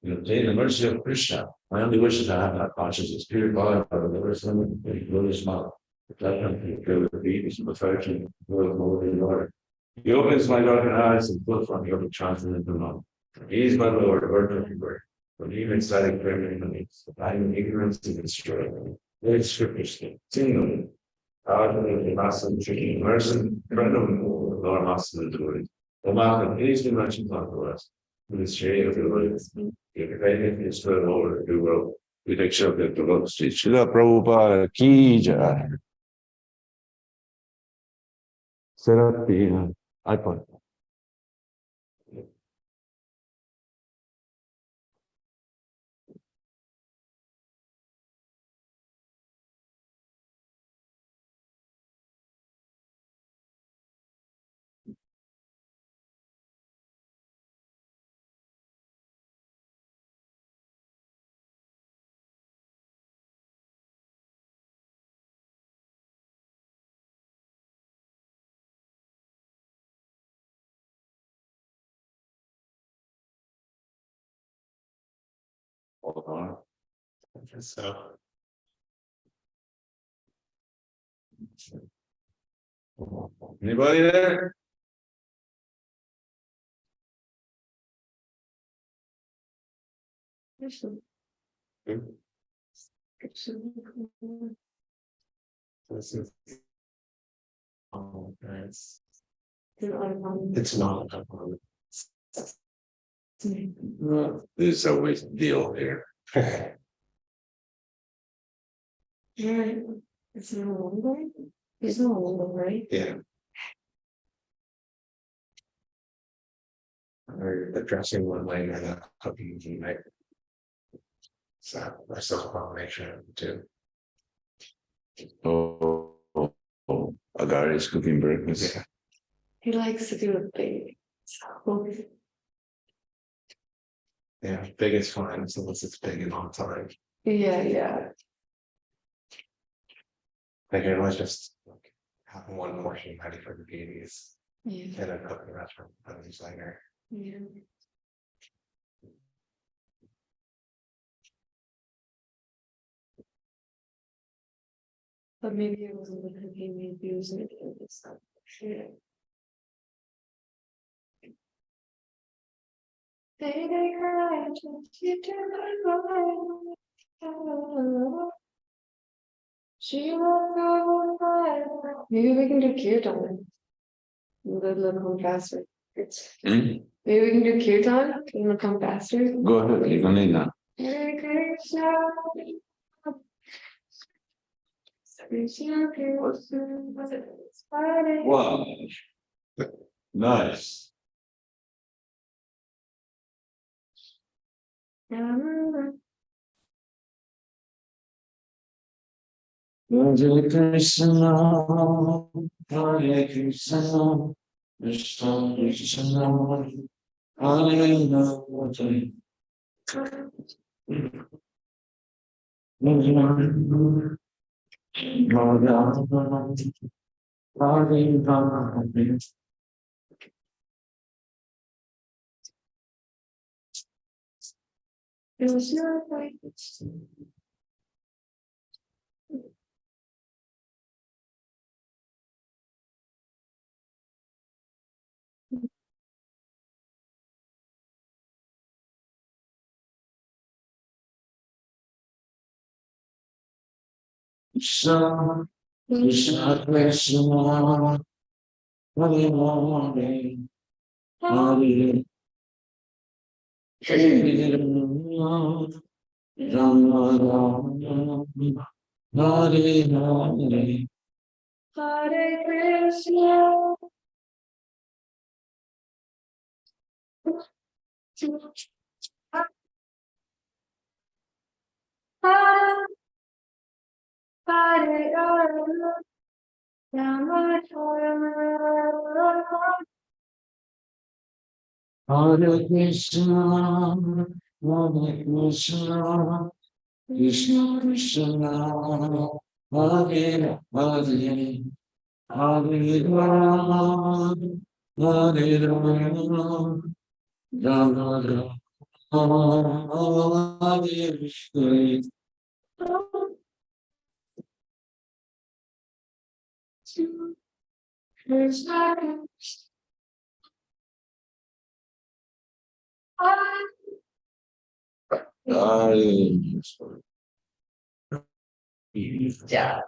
you obtain the mercy of Krishna. My only wish is to have that consciousness purified by the wisdom of Buddha's mouth. Let them feel the peace and perfection of the Holy Lord. He opens my darkened eyes and puts from the open transcendental love. He is my Lord, word everywhere. From even ecstatic prayer enemies, abiding ignorance and destroying. Great scriptures, sing out of the master tricking immersion, friend of Lord Master the Lord. The Master, please do mention unto us. In the shade of the Lord, if anything is good over the world, we take shelter of the Lord. Srila Prabhupada ki jai. Set up the iPod. Hold on. So. Anybody there? Krishna. Krishna. This is. Oh, it's It's not. There's always a deal here. Right. It's no longer. It's no longer, right? Yeah. They're addressing one way or the cooking right? So that's the combination too. Oh, Agar is cooking breakfast. Yeah. He likes to do it big. So Yeah, big is fine unless it's big and on time. yeah. Like it was just like have one portion ready for the babies Yeah. and then cook the rest for others later. Yeah. But maybe it wasn't because he made views and it was stuff. Yeah. Baby, cry, just you to my mind. She won't go by. Maybe we can do kirtan. It'll come faster. Maybe we can do kirtan. It'll come faster. Go ahead, you can lead now. Hare Krishna. Krishna, Krishna. Wow. Nice. Hare Krishna, Hare Krishna, Krishna Krishna, Hare Hare. Krishna, Krishna, Krishna Krishna, Hare Hare, Hare Krishna, Rama Rama, Hare Hare. Hare Krishna. Hare Rama, Hare Krishna, Hare Krishna, Krishna Krishna, Hare Hare, Hare Rama, Hare Rama, Rama Rama, Hare Hare. Krishna, yeah.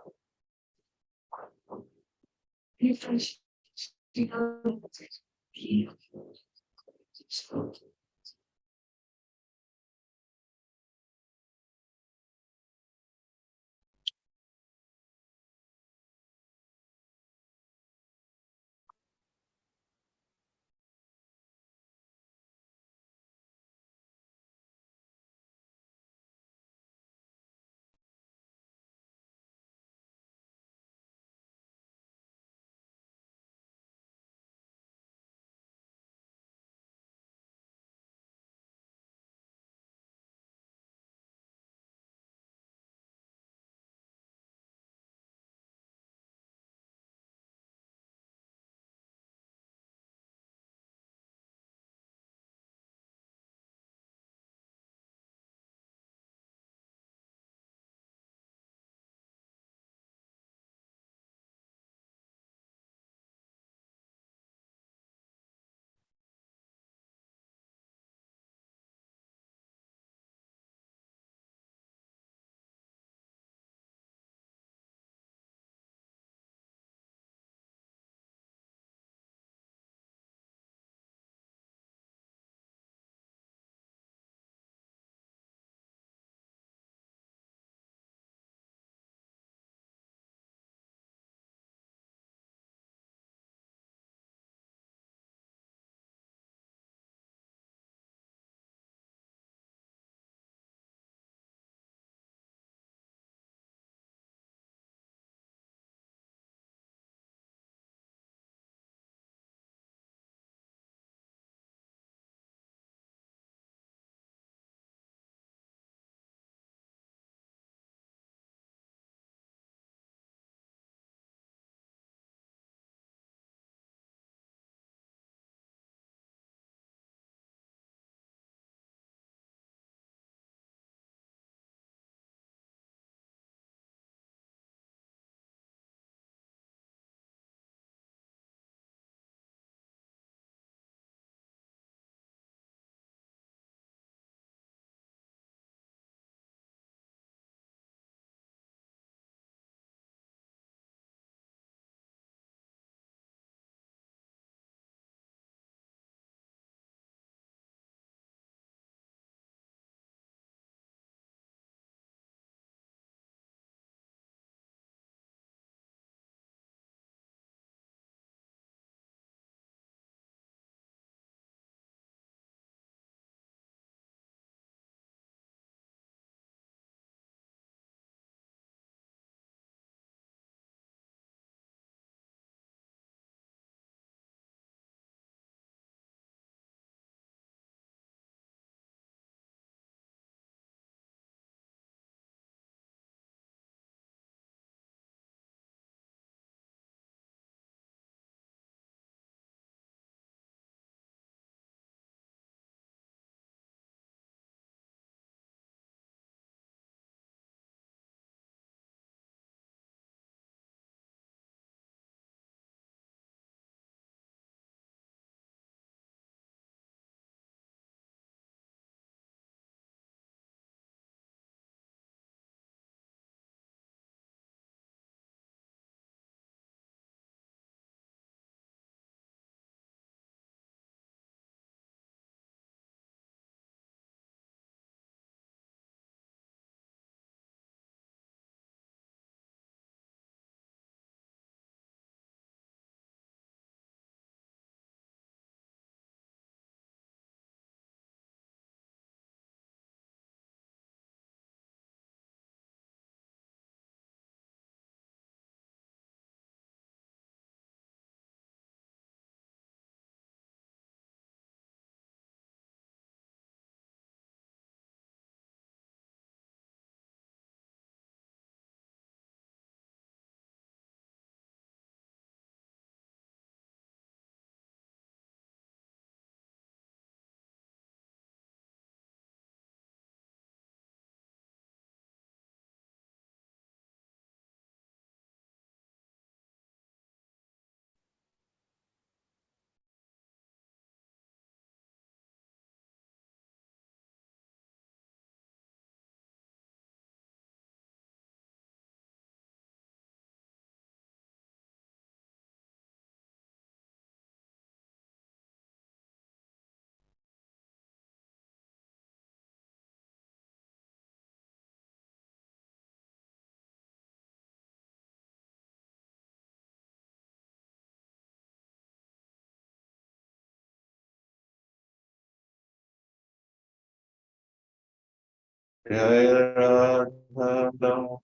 Jaya Radha Dama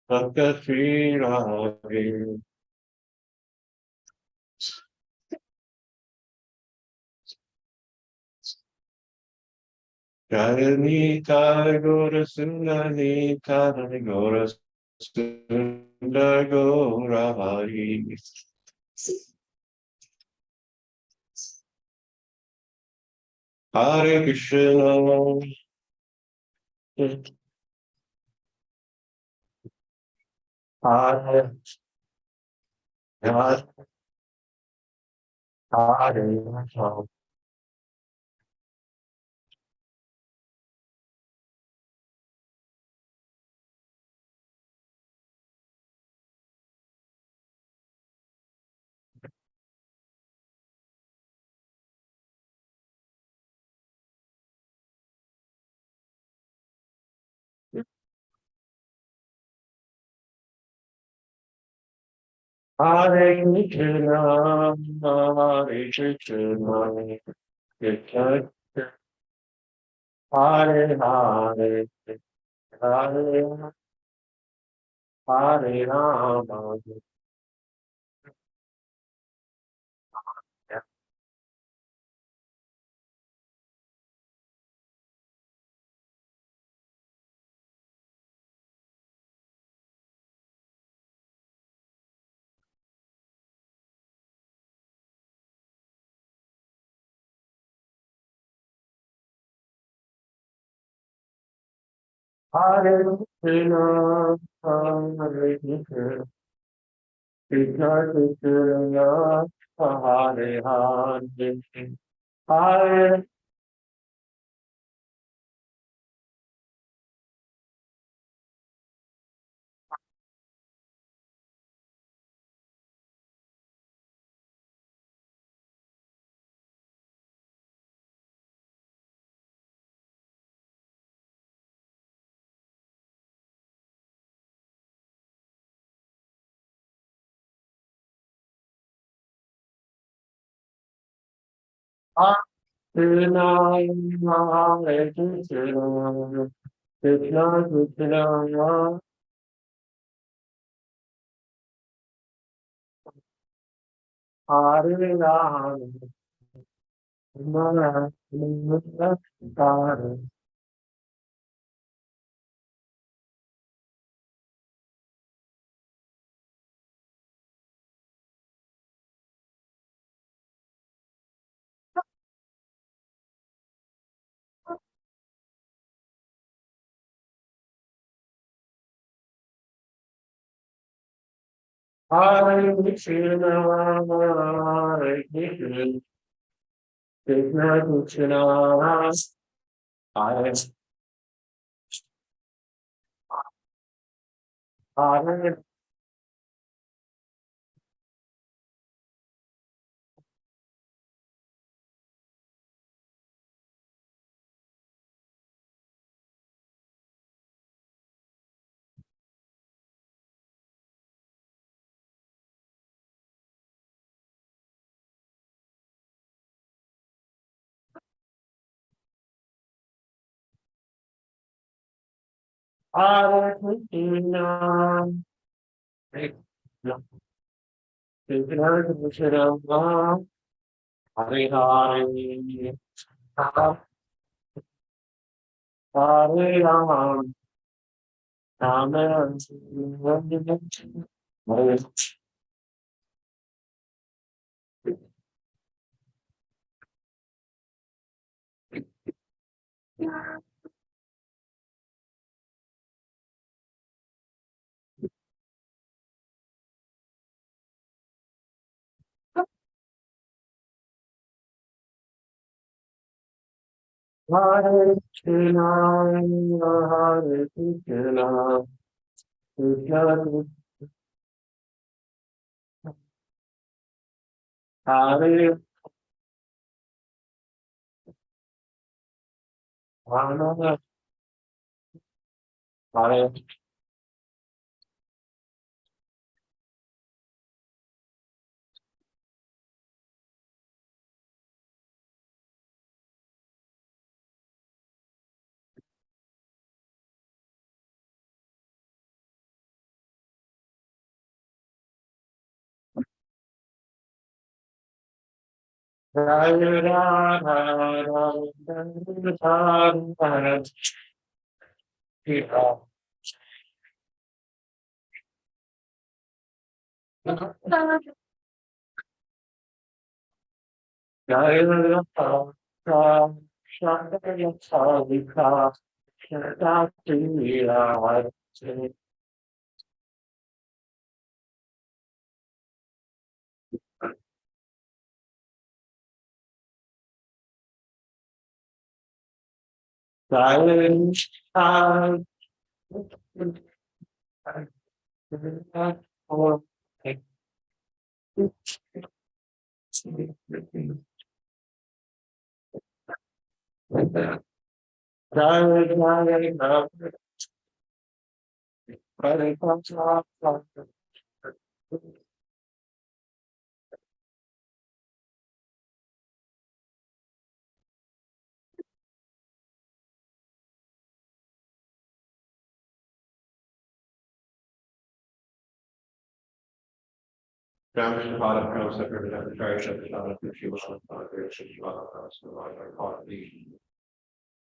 Bhakta Sri Radhe Jaya Nita Gora Sunda Nita Gora Sunda Gora Hari Hare Krishna Hare Hare Hare Hare Krishna, Hare Krishna, Krishna Hare Hare, Hare Hare Rama, Hare Krishna, Hare Krishna, Krishna Krishna, Hare Hare, Hare Krishna, Hare Krishna, Krishna Krishna, Hare Rama, Hare Hare, Hare Krishna, Hare Krishna, Krishna Krishna, Hare Hare, Hare Krishna, Hare Krishna, Krishna Krishna, Hare Hare, Hare Rama, Rama Hare Hare Krishna, Hare Krishna, Krishna Hare Rama, Hare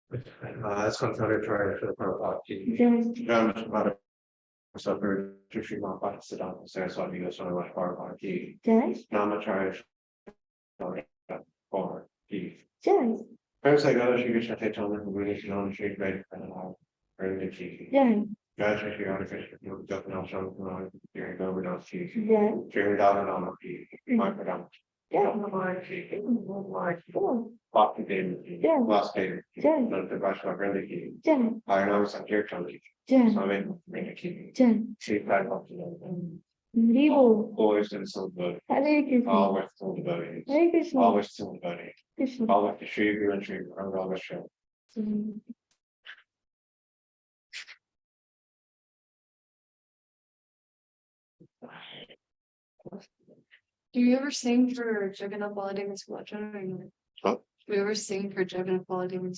that's contradictory to the Prabhupada. Jai. Suffered to Sri Prabhupada Siddhanta Saraswati Goswami Prabhupada Ki. Jai. Namacharya for Ki. Jai. First I go to Shri Krishna Chaitanya who really known Shri Vedic and Very Ki. Jai. God Shri Radha Krishna Japanam Shantam Shri Govardhan Ki. Jai. Shri Radhanama Ki. My Pradam. Bhakti Devi Ki. Yeah. Last Devi Ki. Jai. Nanda Vaishnav Vrindi Ki. Jai. Harinam Sankirtan Ki. Jai. Swami Vrindi Ki. Jai. Shri Prabhupada. Haribo. Always in the devotees. Hare Krishna. All with the devotees. Hare Krishna. All with the devotees. Krishna. All with the Shri Guru and Shri Prabhupada Shri. Do you ever sing for Jagannath Baladeva's Balajan? Huh? Do you ever sing for Jagannath Baladeva's